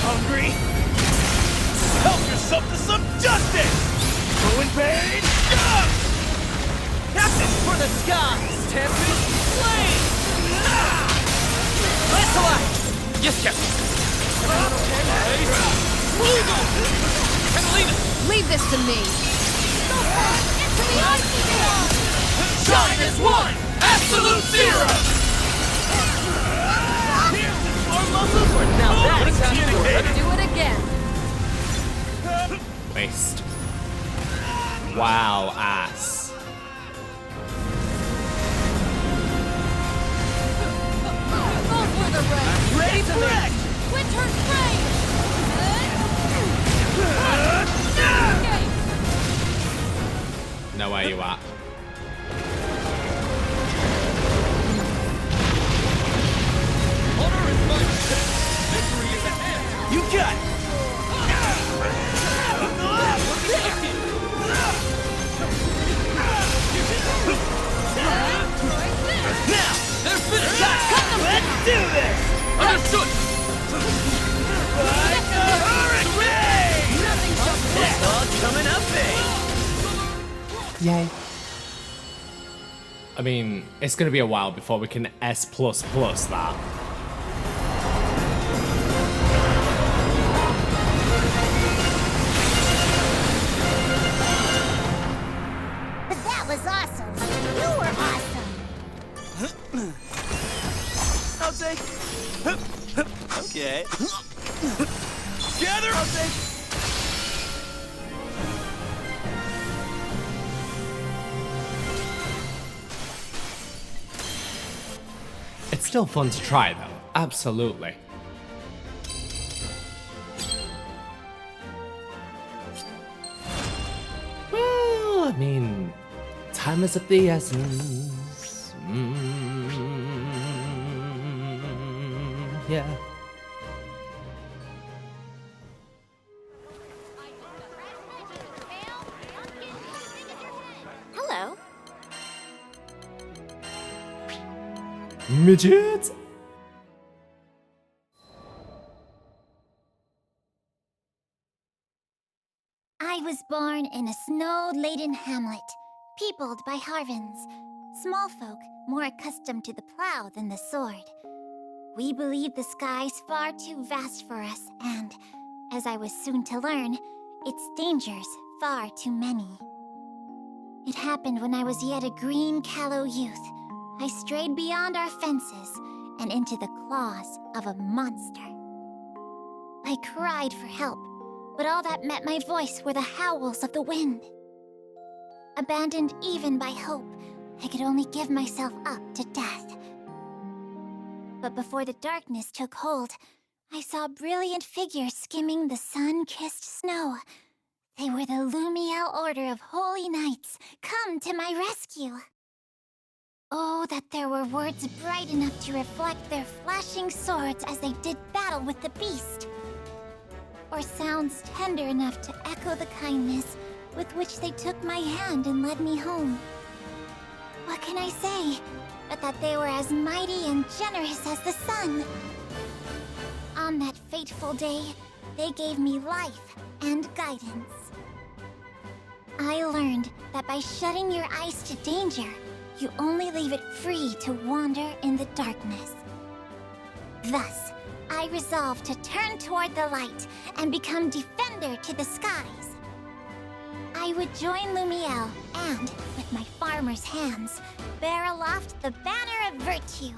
Hungry? Help yourself to some justice! Go in pain! Captain for the skies! Tempest flame! Lancelot! Yes, Captain. Leave this to me. Shine as one! Absolute zero! Now that's communicated! Do it again. Waste. Wow, ass. Over the red. Ready to wreck! Winter's rain. Know where you at. Honor is might! Victory is at hand! You got it! Now, they're finished! Let's do this! Understood! Like a hurricane! It's all coming up big! Yay. I mean, it's gonna be a while before we can S++ that. But that was awesome. You were awesome. I'll take. Okay. Gather. I'll take. It's still fun to try, though. Absolutely. Well, I mean, time is of the essence. Yeah. Hello. Midget! I was born in a snow-laden hamlet, peopled by Harvins, small folk more accustomed to the plow than the sword. We believed the skies far too vast for us, and, as I was soon to learn, its dangers far too many. It happened when I was yet a green, callow youth. I strayed beyond our fences and into the claws of a monster. I cried for help, but all that met my voice were the howls of the wind. Abandoned even by hope, I could only give myself up to death. But before the darkness took hold, I saw brilliant figures skimming the sun-kissed snow. They were the Lumiel Order of Holy Knights, come to my rescue. Oh, that there were words bright enough to reflect their flashing swords as they did battle with the beast. Or sounds tender enough to echo the kindness with which they took my hand and led me home. What can I say, but that they were as mighty and generous as the sun? On that fateful day, they gave me life and guidance. I learned that by shutting your eyes to danger, you only leave it free to wander in the darkness. Thus, I resolved to turn toward the light and become defender to the skies. I would join Lumiel and, with my farmer's hands, bear aloft the banner of virtue.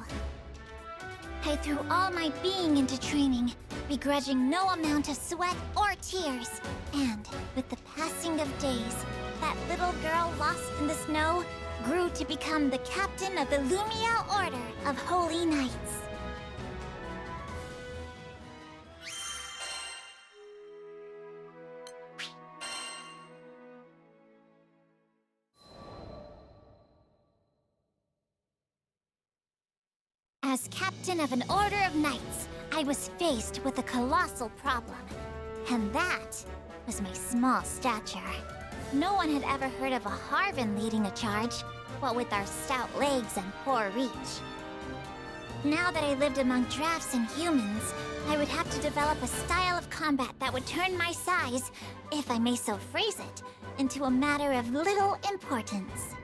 I threw all my being into training, begrudging no amount of sweat or tears. And, with the passing of days, that little girl lost in the snow grew to become the captain of the Lumiel Order of Holy Knights. As captain of an Order of Knights, I was faced with a colossal problem. And that was my small stature. No one had ever heard of a Harven leading a charge, what with our stout legs and poor reach. Now that I lived among drafts and humans, I would have to develop a style of combat that would turn my size, if I may so phrase it, into a matter of little importance.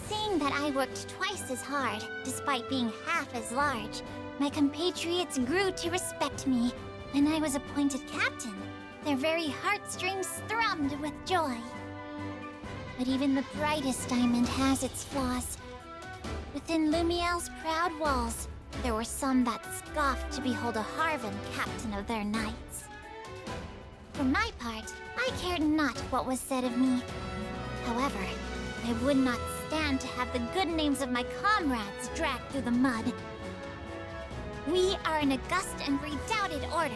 Seeing that I worked twice as hard, despite being half as large, my compatriots grew to respect me. When I was appointed captain, their very heartstrings thrummed with joy. But even the brightest diamond has its flaws. Within Lumiel's proud walls, there were some that scoffed to behold a Harven captain of their knights. For my part, I cared not what was said of me. However, I would not stand to have the good names of my comrades dragged through the mud. We are an august and redoubted order,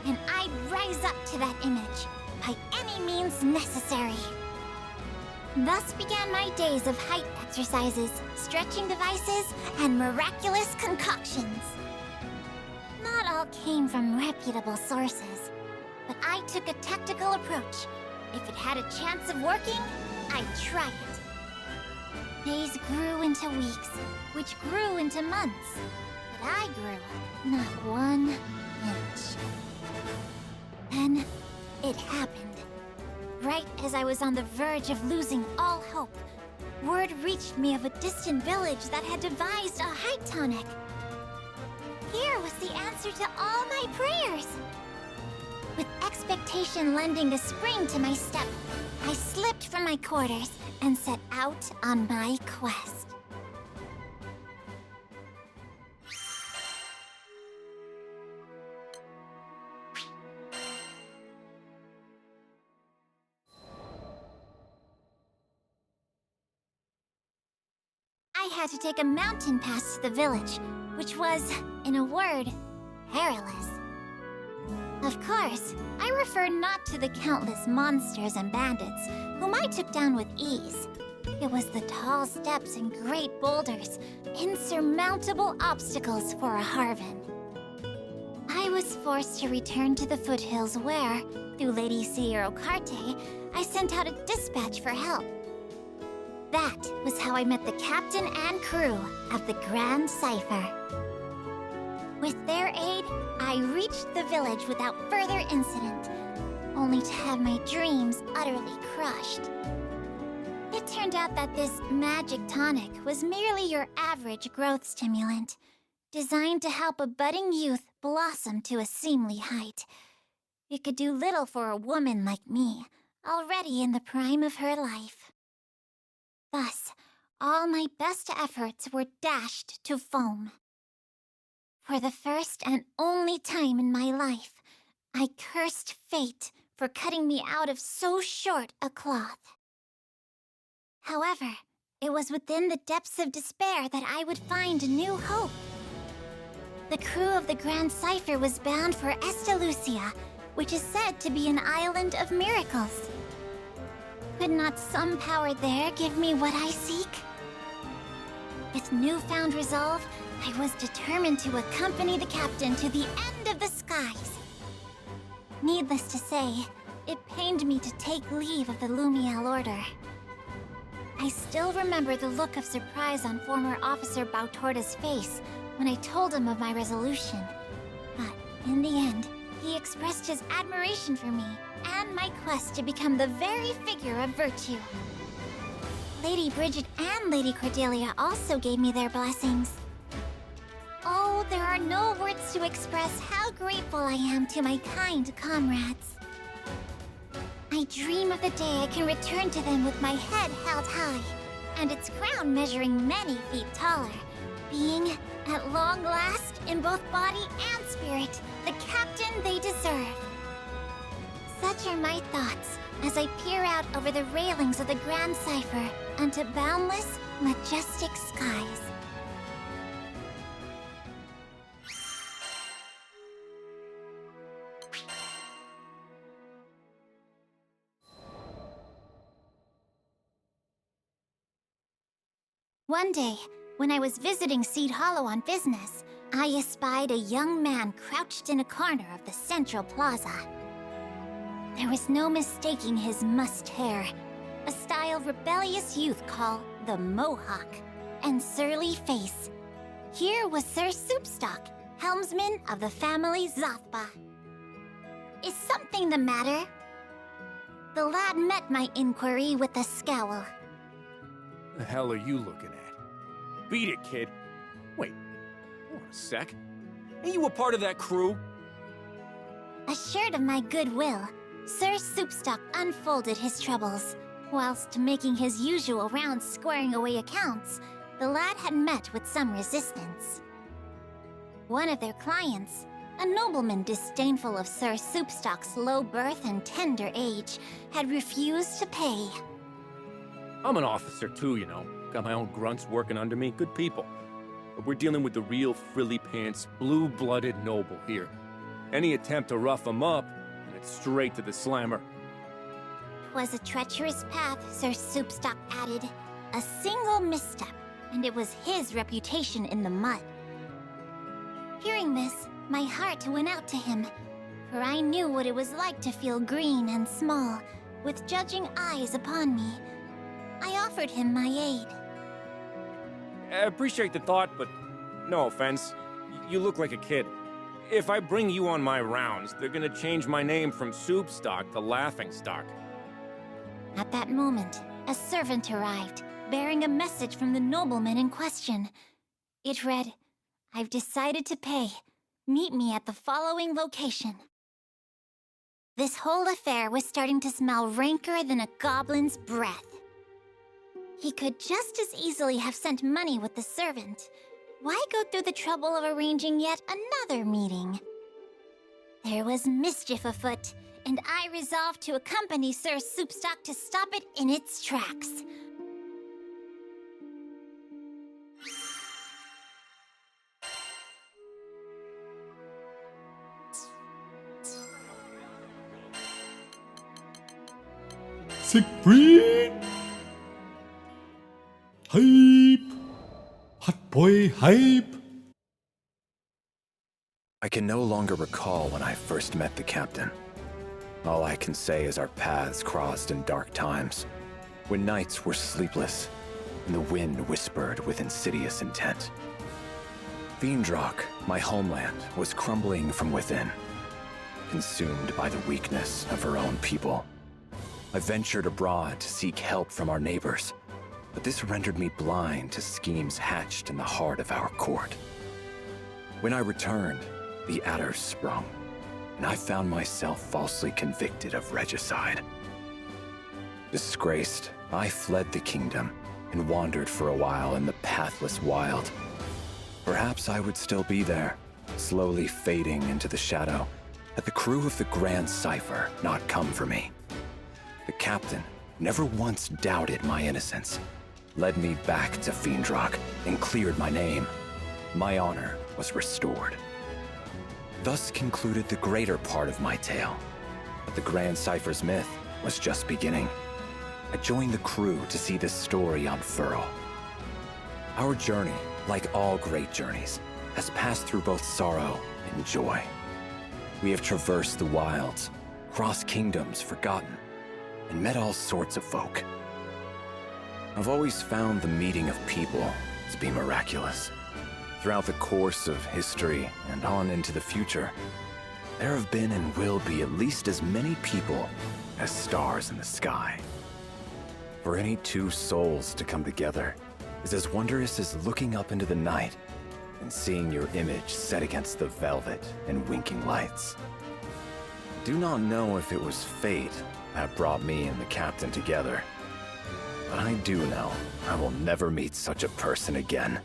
and I'd rise up to that image by any means necessary. Thus began my days of height exercises, stretching devices, and miraculous concoctions. Not all came from reputable sources, but I took a tactical approach. If it had a chance of working, I'd try it. Days grew into weeks, which grew into months, but I grew not 1 inch. Then, it happened. Right as I was on the verge of losing all hope, word reached me of a distant village that had devised a height tonic. Here was the answer to all my prayers. With expectation lending a spring to my step, I slipped from my quarters and set out on my quest. I had to take a mountain pass to the village, which was, in a word, perilous. Of course, I refer not to the countless monsters and bandits, whom I took down with ease. It was the tall steps and great boulders, insurmountable obstacles for a Harven. I was forced to return to the foothills where, through Lady Sierra Carte, I sent out a dispatch for help. That was how I met the captain and crew of the Grand Cipher. With their aid, I reached the village without further incident, only to have my dreams utterly crushed. It turned out that this magic tonic was merely your average growth stimulant, designed to help a budding youth blossom to a seemly height. It could do little for a woman like me, already in the prime of her life. Thus, all my best efforts were dashed to foam. For the first and only time in my life, I cursed fate for cutting me out of so short a cloth. However, it was within the depths of despair that I would find new hope. The crew of the Grand Cipher was bound for Estalucia, which is said to be an island of miracles. Could not some power there give me what I seek? With newfound resolve, I was determined to accompany the captain to the end of the skies. Needless to say, it pained me to take leave of the Lumiel Order. I still remember the look of surprise on former Officer Bautorda's face when I told him of my resolution. But in the end, he expressed his admiration for me and my quest to become the very figure of virtue. Lady Bridget and Lady Cordelia also gave me their blessings. Oh, there are no words to express how grateful I am to my kind comrades. I dream of the day I can return to them with my head held high, and its crown measuring many feet taller, being, at long last, in both body and spirit, the captain they deserve. Such are my thoughts as I peer out over the railings of the Grand Cipher onto boundless, majestic skies. One day, when I was visiting Seed Hollow on business, I espied a young man crouched in a corner of the central plaza. There was no mistaking his mussed hair, a style rebellious youth call the Mohawk, and surly face. Here was Sir Soupstock, helmsman of the family Zothba. Is something the matter? The lad met my inquiry with a scowl. The hell are you looking at? Beat it, kid. Wait, hold on a sec. Ain't you a part of that crew? Assured of my goodwill, Sir Soupstock unfolded his troubles. Whilst making his usual rounds squaring away accounts, the lad had met with some resistance. One of their clients, a nobleman disdainful of Sir Soupstock's low birth and tender age, had refused to pay. I'm an officer too, you know. Got my own grunts working under me, good people. But we're dealing with the real frilly-pants, blue-blooded noble here. Any attempt to rough him up, and it's straight to the slammer. 'Twas a treacherous path, Sir Soupstock added. A single misstep, and it was his reputation in the mud. Hearing this, my heart went out to him, for I knew what it was like to feel green and small, with judging eyes upon me. I offered him my aid. I appreciate the thought, but no offense. You look like a kid. If I bring you on my rounds, they're gonna change my name from Soupstock to Laughingstock. At that moment, a servant arrived, bearing a message from the nobleman in question. It read, "I've decided to pay. Meet me at the following location." This whole affair was starting to smell ranker than a goblin's breath. He could just as easily have sent money with the servant. Why go through the trouble of arranging yet another meeting? There was mischief afoot, and I resolved to accompany Sir Soupstock to stop it in its tracks. Siegfried! Hype! Hot boy hype! I can no longer recall when I first met the captain. All I can say is our paths crossed in dark times, when nights were sleepless, and the wind whispered with insidious intent. Fiendrock, my homeland, was crumbling from within, consumed by the weakness of her own people. I ventured abroad to seek help from our neighbors, but this rendered me blind to schemes hatched in the heart of our court. When I returned, the adders sprung, and I found myself falsely convicted of regicide. Disgraced, I fled the kingdom and wandered for a while in the pathless wild. Perhaps I would still be there, slowly fading into the shadow, had the crew of the Grand Cipher not come for me. The captain never once doubted my innocence, led me back to Fiendrock, and cleared my name. My honor was restored. Thus concluded the greater part of my tale. But the Grand Cipher's myth was just beginning. I joined the crew to see this story unfurl. Our journey, like all great journeys, has passed through both sorrow and joy. We have traversed the wilds, crossed kingdoms forgotten, and met all sorts of folk. I've always found the meeting of people to be miraculous. Throughout the course of history and on into the future, there have been and will be at least as many people as stars in the sky. For any two souls to come together is as wondrous as looking up into the night and seeing your image set against the velvet and winking lights. I do not know if it was fate that brought me and the captain together, but I do know I will never meet such a person again.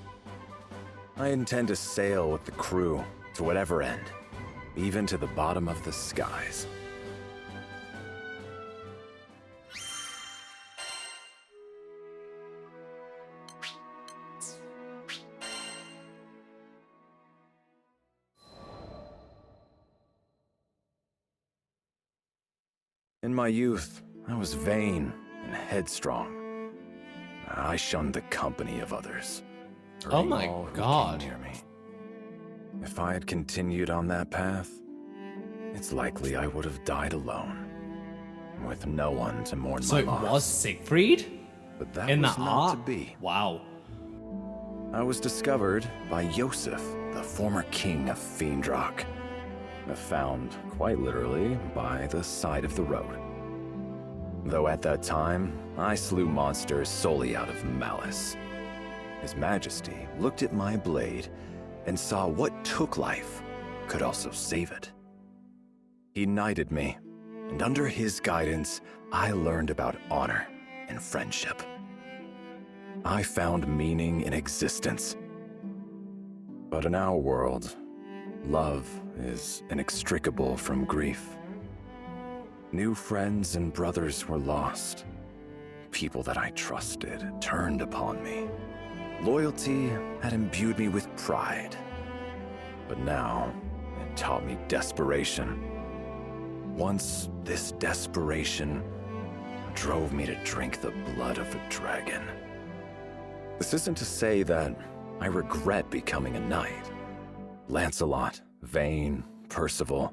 I intend to sail with the crew to whatever end, even to the bottom of the skies. In my youth, I was vain and headstrong. I shunned the company of others. Oh my God. Near me. If I had continued on that path, it's likely I would have died alone, with no one to mourn So my it loss. was Siegfried? But that In was the not art? to be. Wow. I was discovered by Yosef, the former king of Fiendrock. Found, quite literally, by the side of the road. Though at that time, I slew monsters solely out of malice. His Majesty looked at my blade and saw what took life could also save it. He knighted me, and under his guidance, I learned about honor and friendship. I found meaning in existence. But in our world, love is inextricable from grief. New friends and brothers were lost. People that I trusted turned upon me. Loyalty had imbued me with pride. But now, it taught me desperation. Once, this desperation drove me to drink the blood of a dragon. This isn't to say that I regret becoming a knight. Lancelot, Vayne, Percival,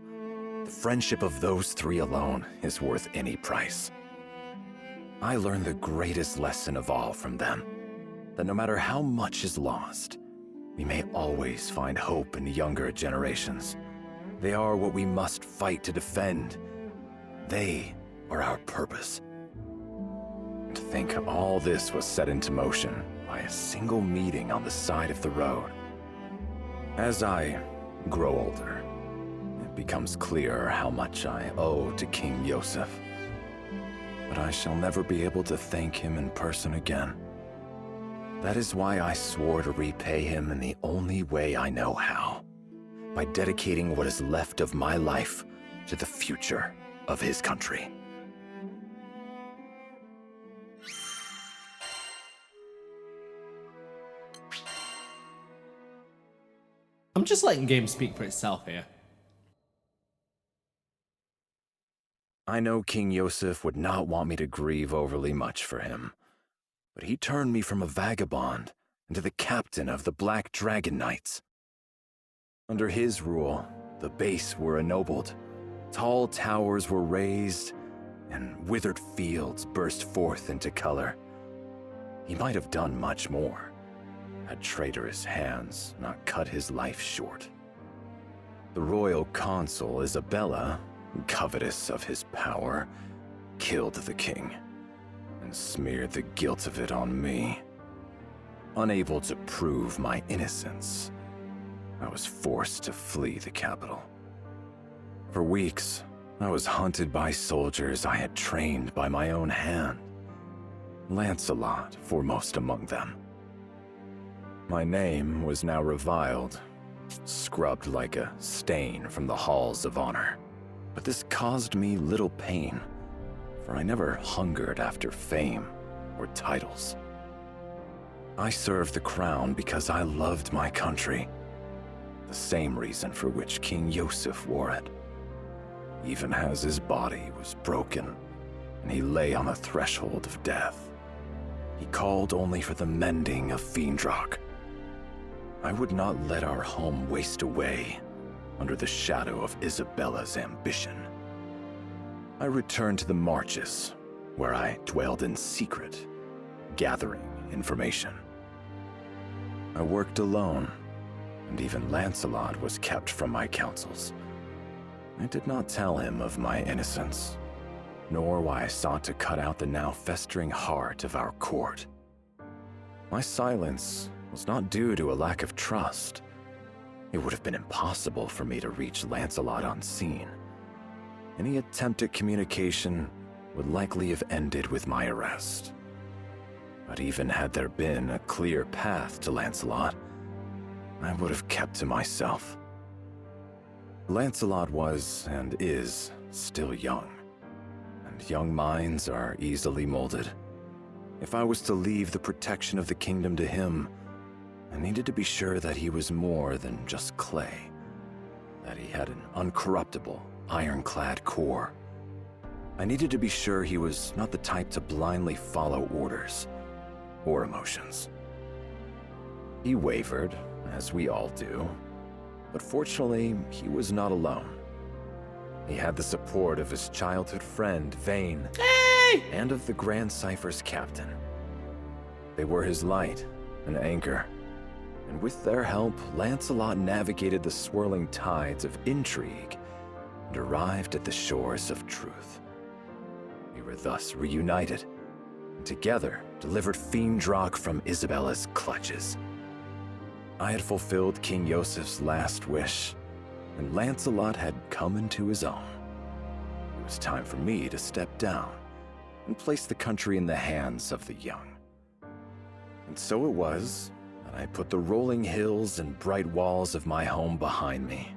the friendship of those three alone is worth any price. I learned the greatest lesson of all from them, that no matter how much is lost, we may always find hope in younger generations. They are what we must fight to defend. They are our purpose. And to think all this was set into motion by a single meeting on the side of the road. As I grow older, it becomes clearer how much I owe to King Yosef. But I shall never be able to thank him in person again. That is why I swore to repay him in the only way I know how, by dedicating what is left of my life to the future of his country. I'm just letting game speak for itself here. I know King Yosef would not want me to grieve overly much for him, but he turned me from a vagabond into the captain of the Black Dragon Knights. Under his rule, the base were ennobled, tall towers were raised, and withered fields burst forth into color. He might have done much more, had traitorous hands not cut his life short. The royal consul Isabella, covetous of his power, killed the king and smeared the guilt of it on me. Unable to prove my innocence, I was forced to flee the capital. For weeks, I was hunted by soldiers I had trained by my own hand, Lancelot foremost among them. My name was now reviled, scrubbed like a stain from the halls of honor. But this caused me little pain, for I never hungered after fame or titles. I served the crown because I loved my country. the same reason for which King Yosef wore it. Even as his body was broken, and he lay on the threshold of death, he called only for the mending of Fiendrock. I would not let our home waste away under the shadow of Isabella's ambition. I returned to the marches, where I dwelled in secret, gathering information. I worked alone, and even Lancelot was kept from my counsels. I did not tell him of my innocence, nor why I sought to cut out the now festering heart of our court. My silence was not due to a lack of trust. It would have been impossible for me to reach Lancelot unseen. Any attempt at communication would likely have ended with my arrest. But even had there been a clear path to Lancelot, I would have kept to myself. Lancelot was, and is, still young, and young minds are easily molded. If I was to leave the protection of the kingdom to him, I needed to be sure that he was more than just clay, that he had an uncorruptible, ironclad core. I needed to be sure he was not the type to blindly follow orders or emotions. He wavered, as we all do, but fortunately, he was not alone. He had the support of his childhood friend, Vayne, and of the Grand Cypher's captain. They were his light and anchor, and with their help, Lancelot navigated the swirling tides of intrigue and arrived at the shores of truth. We were thus reunited, and together delivered Fiendrock from Isabella's clutches. I had fulfilled King Yosef's last wish, and Lancelot had come into his own. It was time for me to step down and place the country in the hands of the young. And so it was that I put the rolling hills and bright walls of my home behind me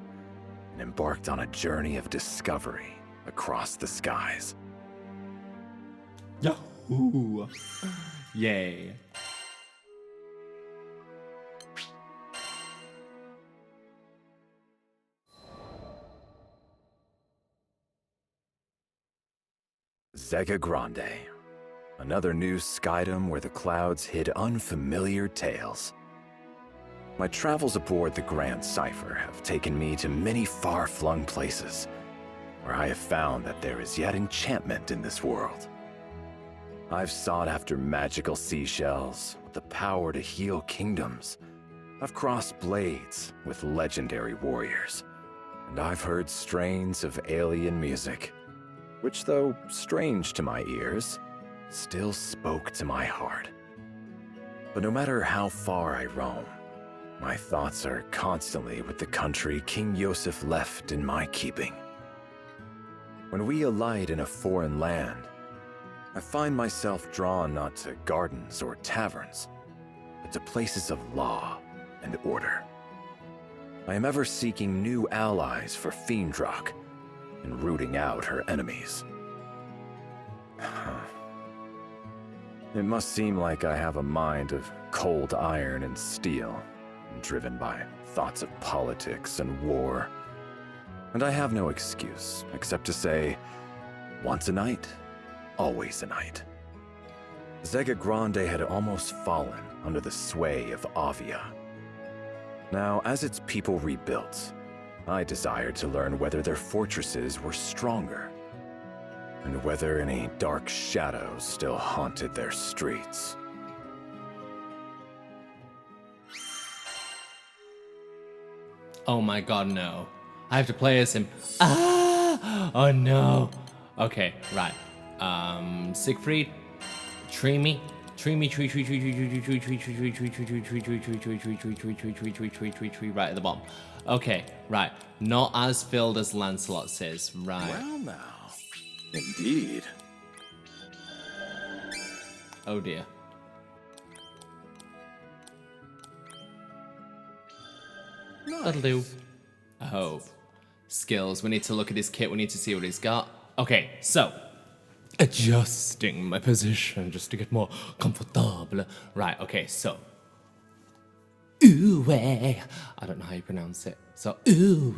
and embarked on a journey of discovery across the skies. Yahoo! Yay. Zegagrande, another new Skydom where the clouds hid unfamiliar tales. My travels aboard the Grand Cypher have taken me to many far-flung places, where I have found that there is yet enchantment in this world. I've sought after magical seashells with the power to heal kingdoms. I've crossed blades with legendary warriors, and I've heard strains of alien music, which, though strange to my ears, still spoke to my heart. But no matter how far I roam, my thoughts are constantly with the country King Yosef left in my keeping. When we alight in a foreign land, I find myself drawn not to gardens or taverns, but to places of law and order. I am ever seeking new allies for Fiendrock, and rooting out her enemies. It must seem like I have a mind of cold iron and steel, driven by thoughts of politics and war. And I have no excuse except to say, once a knight, always a knight. Zegagrande had almost fallen under the sway of Avia. Now, as its people rebuilt, I desired to learn whether their fortresses were stronger, and whether any dark shadows still haunted their streets. Oh my god, no. I have to play as him. Ah! Oh no. Okay, right. Siegfried, tree me. Right at the bottom. Okay, right. Not as filled as Lancelot says. Right. Well now. Indeed. Oh dear. That'll do. I hope. Skills. We need to look at his kit. We need to see what he's got. Okay, so. Adjusting my position just to get more comfortable. Right, okay, so. Uwe. I don't know how you pronounce it. So, ooh,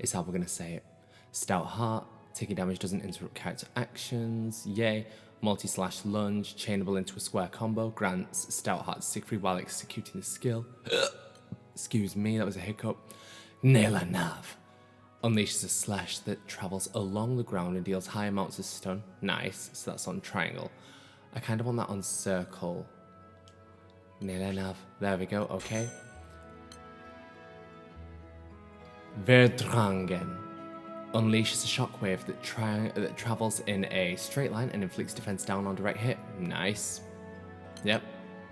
is how we're going to say it. Stout Heart. Taking damage doesn't interrupt character actions. Yay. Multi-slash lunge. Chainable into a square combo. Grants Stout Heart Siegfried while executing the skill. Excuse me, that was a hiccup. Nela Nav. Unleashes a slash that travels along the ground and deals high amounts of stun. Nice. So that's on triangle. I kind of want that on circle. Nela Nav. There we go. Okay. Verdrangen. Unleashes a shockwave that travels in a straight line and inflicts defense down on direct hit. Nice. Yep.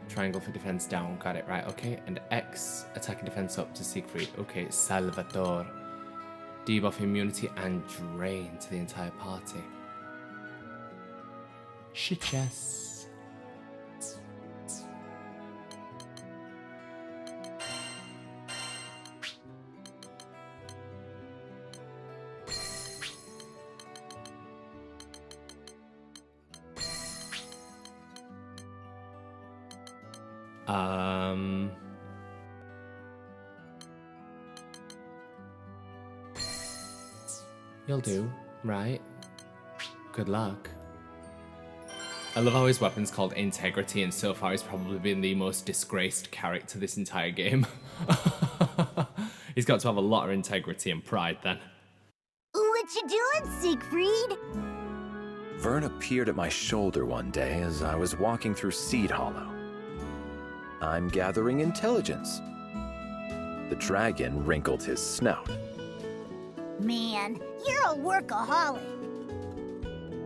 Triangle for defense down. Got it right. Okay. And X, attack and defense up to Siegfried. Okay. Salvatore. Debuff immunity and drain to the entire party. Shit, yes. You'll do, right? Good luck. I love how his weapon's called Integrity, and so far he's probably been the most disgraced character this entire game. He's got to have a lot of integrity and pride then. What you doing, Siegfried? Vern appeared at my shoulder one day as I was walking through Seed Hollow. I'm gathering intelligence. The dragon wrinkled his snout. Man, you're a workaholic.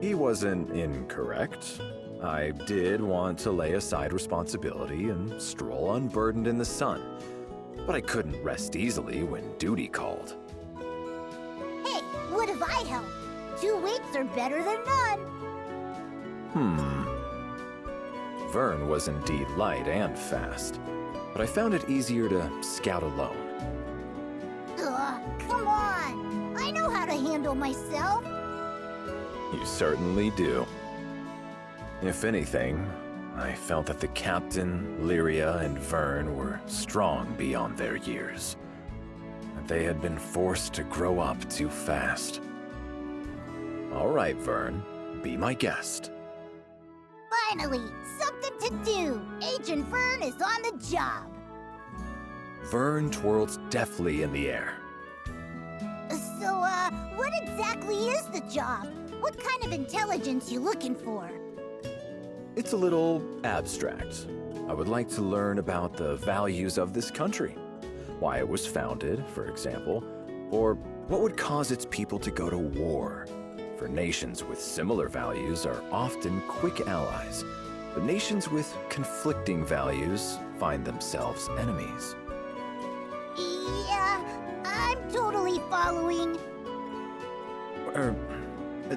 He wasn't incorrect. I did want to lay aside responsibility and stroll unburdened in the sun, but I couldn't rest easily when duty called. Hey, what if I help? 2 weeks are better than none. Vern was indeed light and fast, but I found it easier to scout alone. Ugh, come on. I know how to handle myself. You certainly do. If anything, I felt that the captain, Lyria, and Vern were strong beyond their years. That they had been forced to grow up too fast. All right, Vern, be my guest. Finally, something to do. Agent Vern is on the job. Vern twirled deftly in the air. So, what exactly is the job? What kind of intelligence you looking for? It's a little abstract. I would like to learn about the values of this country. Why it was founded, for example, or what would cause its people to go to war. For nations with similar values are often quick allies, but nations with conflicting values find themselves enemies. Yeah, I'm totally following.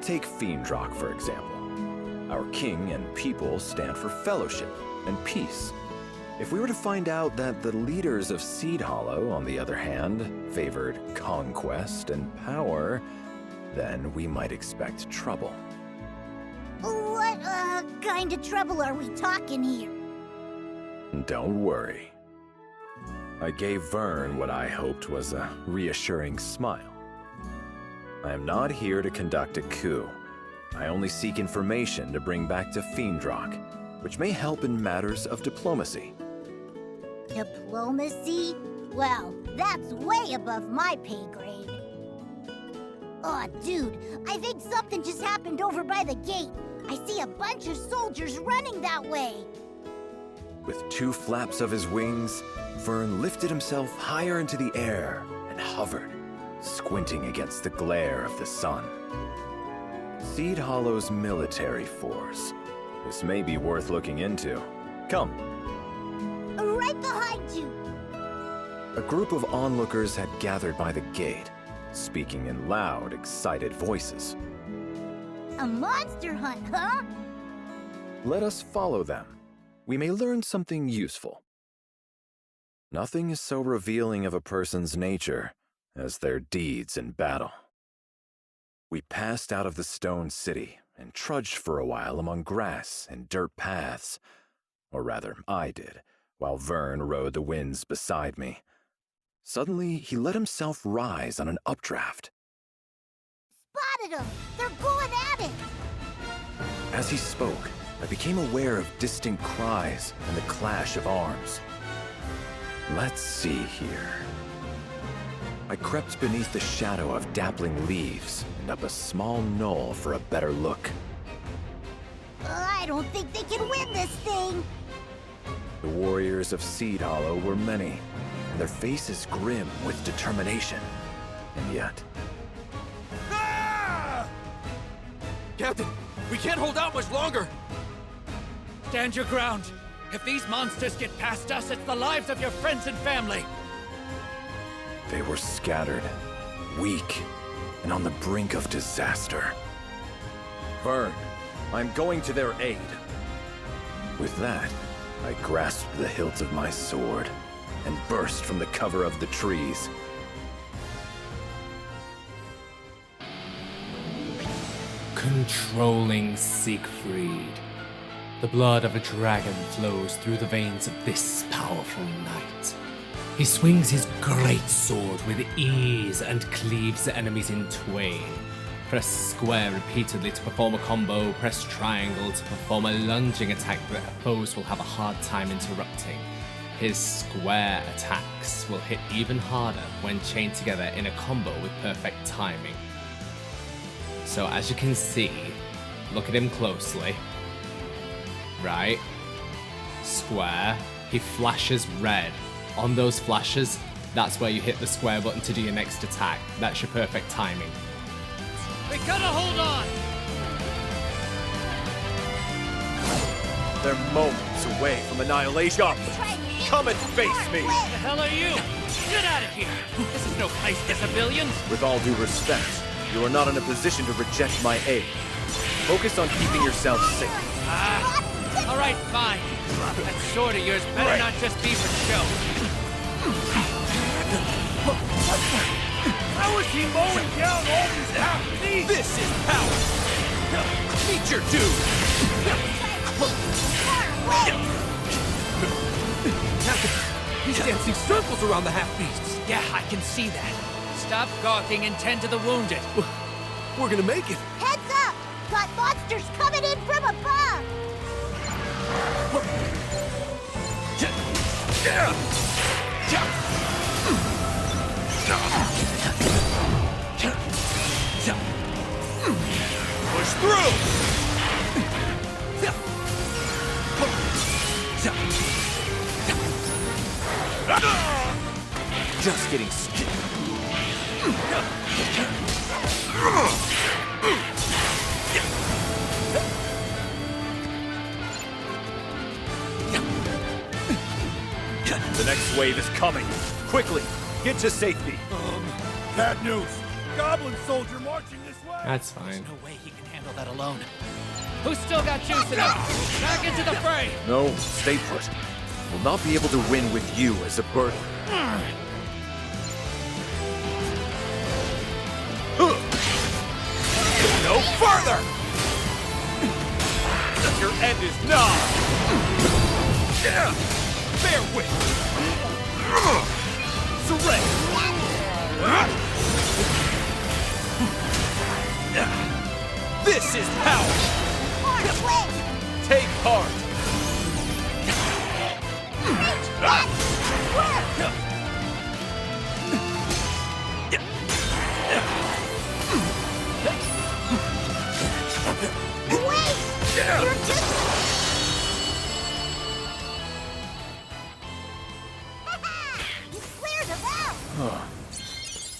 Take Fiendrock, for example. Our king and people stand for fellowship and peace. If we were to find out that the leaders of Seed Hollow, on the other hand, favored conquest and power, then we might expect trouble. What, kind of trouble are we talking here? Don't worry. I gave Vern what I hoped was a reassuring smile. I am not here to conduct a coup. I only seek information to bring back to Fiendrock, which may help in matters of diplomacy. Diplomacy? Well, that's way above my pay grade. Aw, dude, I think something just happened over by the gate. I see a bunch of soldiers running that way. With 2 flaps of his wings, Vern lifted himself higher into the air and hovered, squinting against the glare of the sun. Seed Hollow's military force. This may be worth looking into. Come. Right behind you. A group of onlookers had gathered by the gate, speaking in loud, excited voices. A monster hunt, huh? Let us follow them. We may learn something useful. Nothing is so revealing of a person's nature as their deeds in battle. We passed out of the stone city and trudged for a while among grass and dirt paths. Or rather, I did, while Vern rode the winds beside me. Suddenly, he let himself rise on an updraft. Spotted them! They're going at it! As he spoke, I became aware of distant cries and the clash of arms. Let's see here. I crept beneath the shadow of dappling leaves and up a small knoll for a better look. I don't think they can win this thing! The warriors of Seed Hollow were many, and their faces grim with determination. And yet... Captain, we can't hold out much longer! Stand your ground. If these monsters get past us, it's the lives of your friends and family. They were scattered, weak, and on the brink of disaster. Vern, I'm going to their aid. With that, I grasped the hilt of my sword and burst from the cover of the trees. Controlling Siegfried. The blood of a dragon flows through the veins of this powerful knight. He swings his great sword with ease and cleaves the enemies in twain. Press square repeatedly to perform a combo, press triangle to perform a lunging attack that foes will have a hard time interrupting. His square attacks will hit even harder when chained together in a combo with perfect timing. So as you can see, look at him closely. Right? Square. He flashes red. On those flashes, that's where you hit the square button to do your next attack. That's your perfect timing. We gotta hold on! They're moments away from annihilation. Come and face me! The hell are you? Get out of here! This is no place for civilians! With all due respect, you are not in a position to reject my aid. Focus on keeping yourself safe. Alright, fine. That sword of yours better not just be for show. How is he mowing down all these half-thieves? This is power! Meet your doom! Captain, he's dancing circles around the half-beasts! Yeah, I can see that. Stop gawking and tend to the wounded. We're gonna make it! Heads up! Got monsters coming in from above! Push through! Just getting started. The next wave is coming. Quickly, get to safety. Bad news. Goblin soldier marching this way. That's fine. There's no way he can handle that alone. Who's still got juice enough? Back into the fray. No, stay put. We'll not be able to win with you as a burden. No further! Your end is nigh! Bear with! Surrender! This is power! Take heart!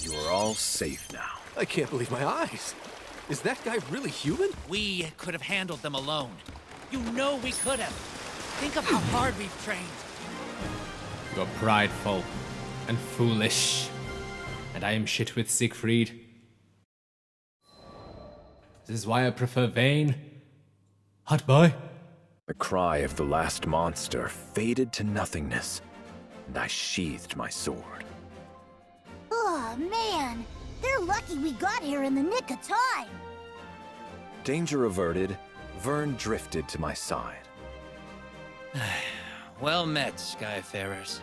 You are all safe now. I can't believe my eyes. Is that guy really human? We could have handled them alone. You know we could have. Think of how hard we've trained. You're prideful and foolish, and I am shit with Siegfried. This is why I prefer Vayne. Hot boy. The cry of the last monster faded to nothingness, and I sheathed my sword. Oh, man! They're lucky we got here in the nick of time! Danger averted, Vern drifted to my side. Well met, Skyfarers.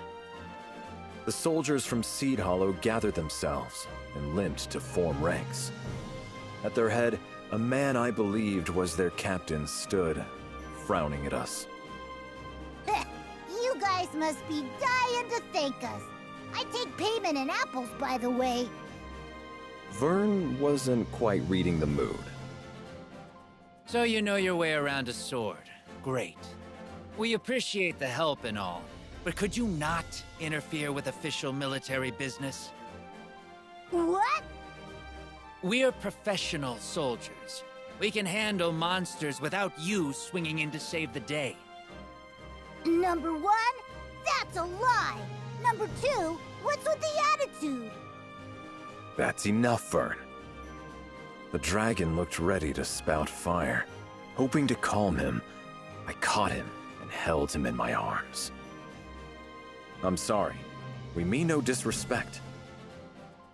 The soldiers from Seed Hollow gathered themselves and limped to form ranks. At their head, a man I believed was their captain stood, frowning at us. You guys must be dying to thank us. I take payment in apples, by the way. Vern wasn't quite reading the mood. So you know your way around a sword. Great. We appreciate the help and all, but could you not interfere with official military business? What? We are professional soldiers. We can handle monsters without you swinging in to save the day. Number one, that's a lie. Number two, what's with the attitude? That's enough, Vern. The dragon looked ready to spout fire. Hoping to calm him, I caught him and held him in my arms. I'm sorry. We mean no disrespect.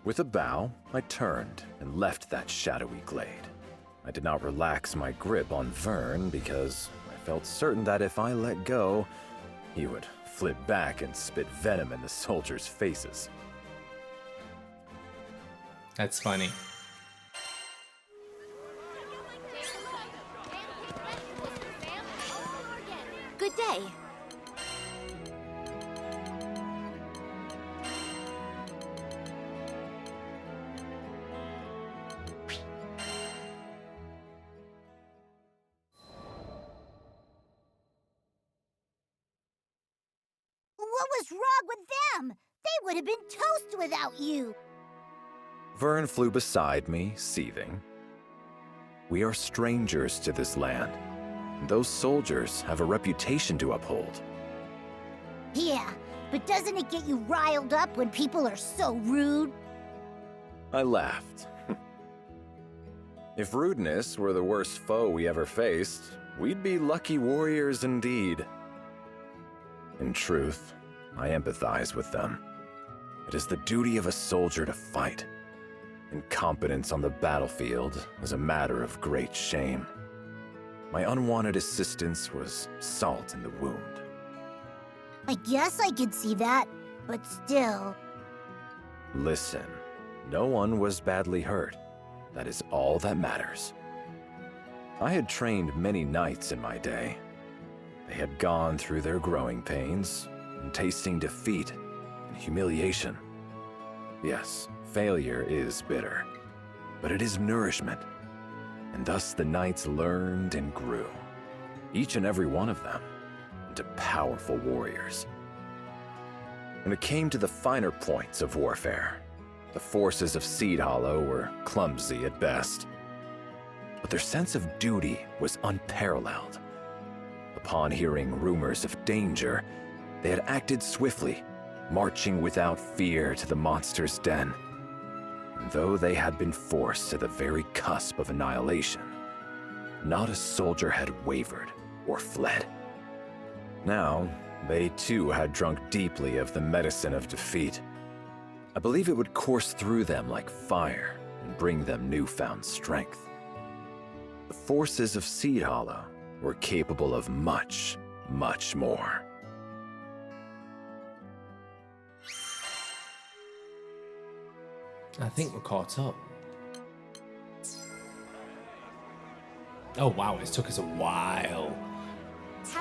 With a bow, I turned and left that shadowy glade. I did not relax my grip on Vern because I felt certain that if I let go, he would flip back and spit venom in the soldiers' faces. That's funny. Good day. What was wrong with them? They would have been toast without you. Vern flew beside me, seething. We are strangers to this land. Those soldiers have a reputation to uphold. Yeah, but doesn't it get you riled up when people are so rude? I laughed. If rudeness were the worst foe we ever faced, we'd be lucky warriors indeed. In truth, I empathize with them. It is the duty of a soldier to fight. Incompetence on the battlefield is a matter of great shame. My unwanted assistance was salt in the wound. I guess I could see that, but still. Listen, no one was badly hurt. That is all that matters. I had trained many knights in my day. They had gone through their growing pains, and tasting defeat and humiliation. Yes, failure is bitter, but it is nourishment. And thus the knights learned and grew, each and every one of them, into powerful warriors. When it came to the finer points of warfare, the forces of Seed Hollow were clumsy at best. But their sense of duty was unparalleled. Upon hearing rumors of danger, they had acted swiftly, marching without fear to the monster's den. And though they had been forced to the very cusp of annihilation, not a soldier had wavered or fled. Now, they too had drunk deeply of the medicine of defeat. I believe it would course through them like fire and bring them newfound strength. The forces of Seed Hollow were capable of much, much more. I think we're caught up. Oh wow, it took us a while.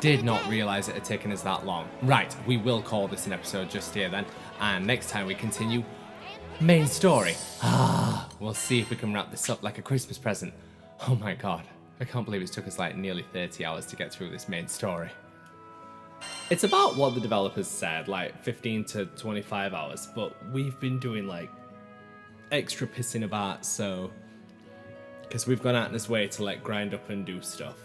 Did not realize it had taken us that long. Right, we will call this an episode just here then. And next time we continue main story. We'll see if we can wrap this up like a Christmas present. Oh my god, I can't believe it took us like nearly 30 hours to get through this main story. It's about what the developers said, like 15 to 25 hours, but we've been doing like extra pissing about, so because we've gone out in this way to like grind up and do stuff.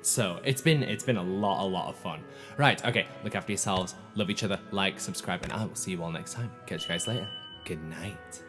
So it's been a lot of fun. Right, okay, look after yourselves, love each other, like, subscribe, and I will see you all next time. Catch you guys later. Good night.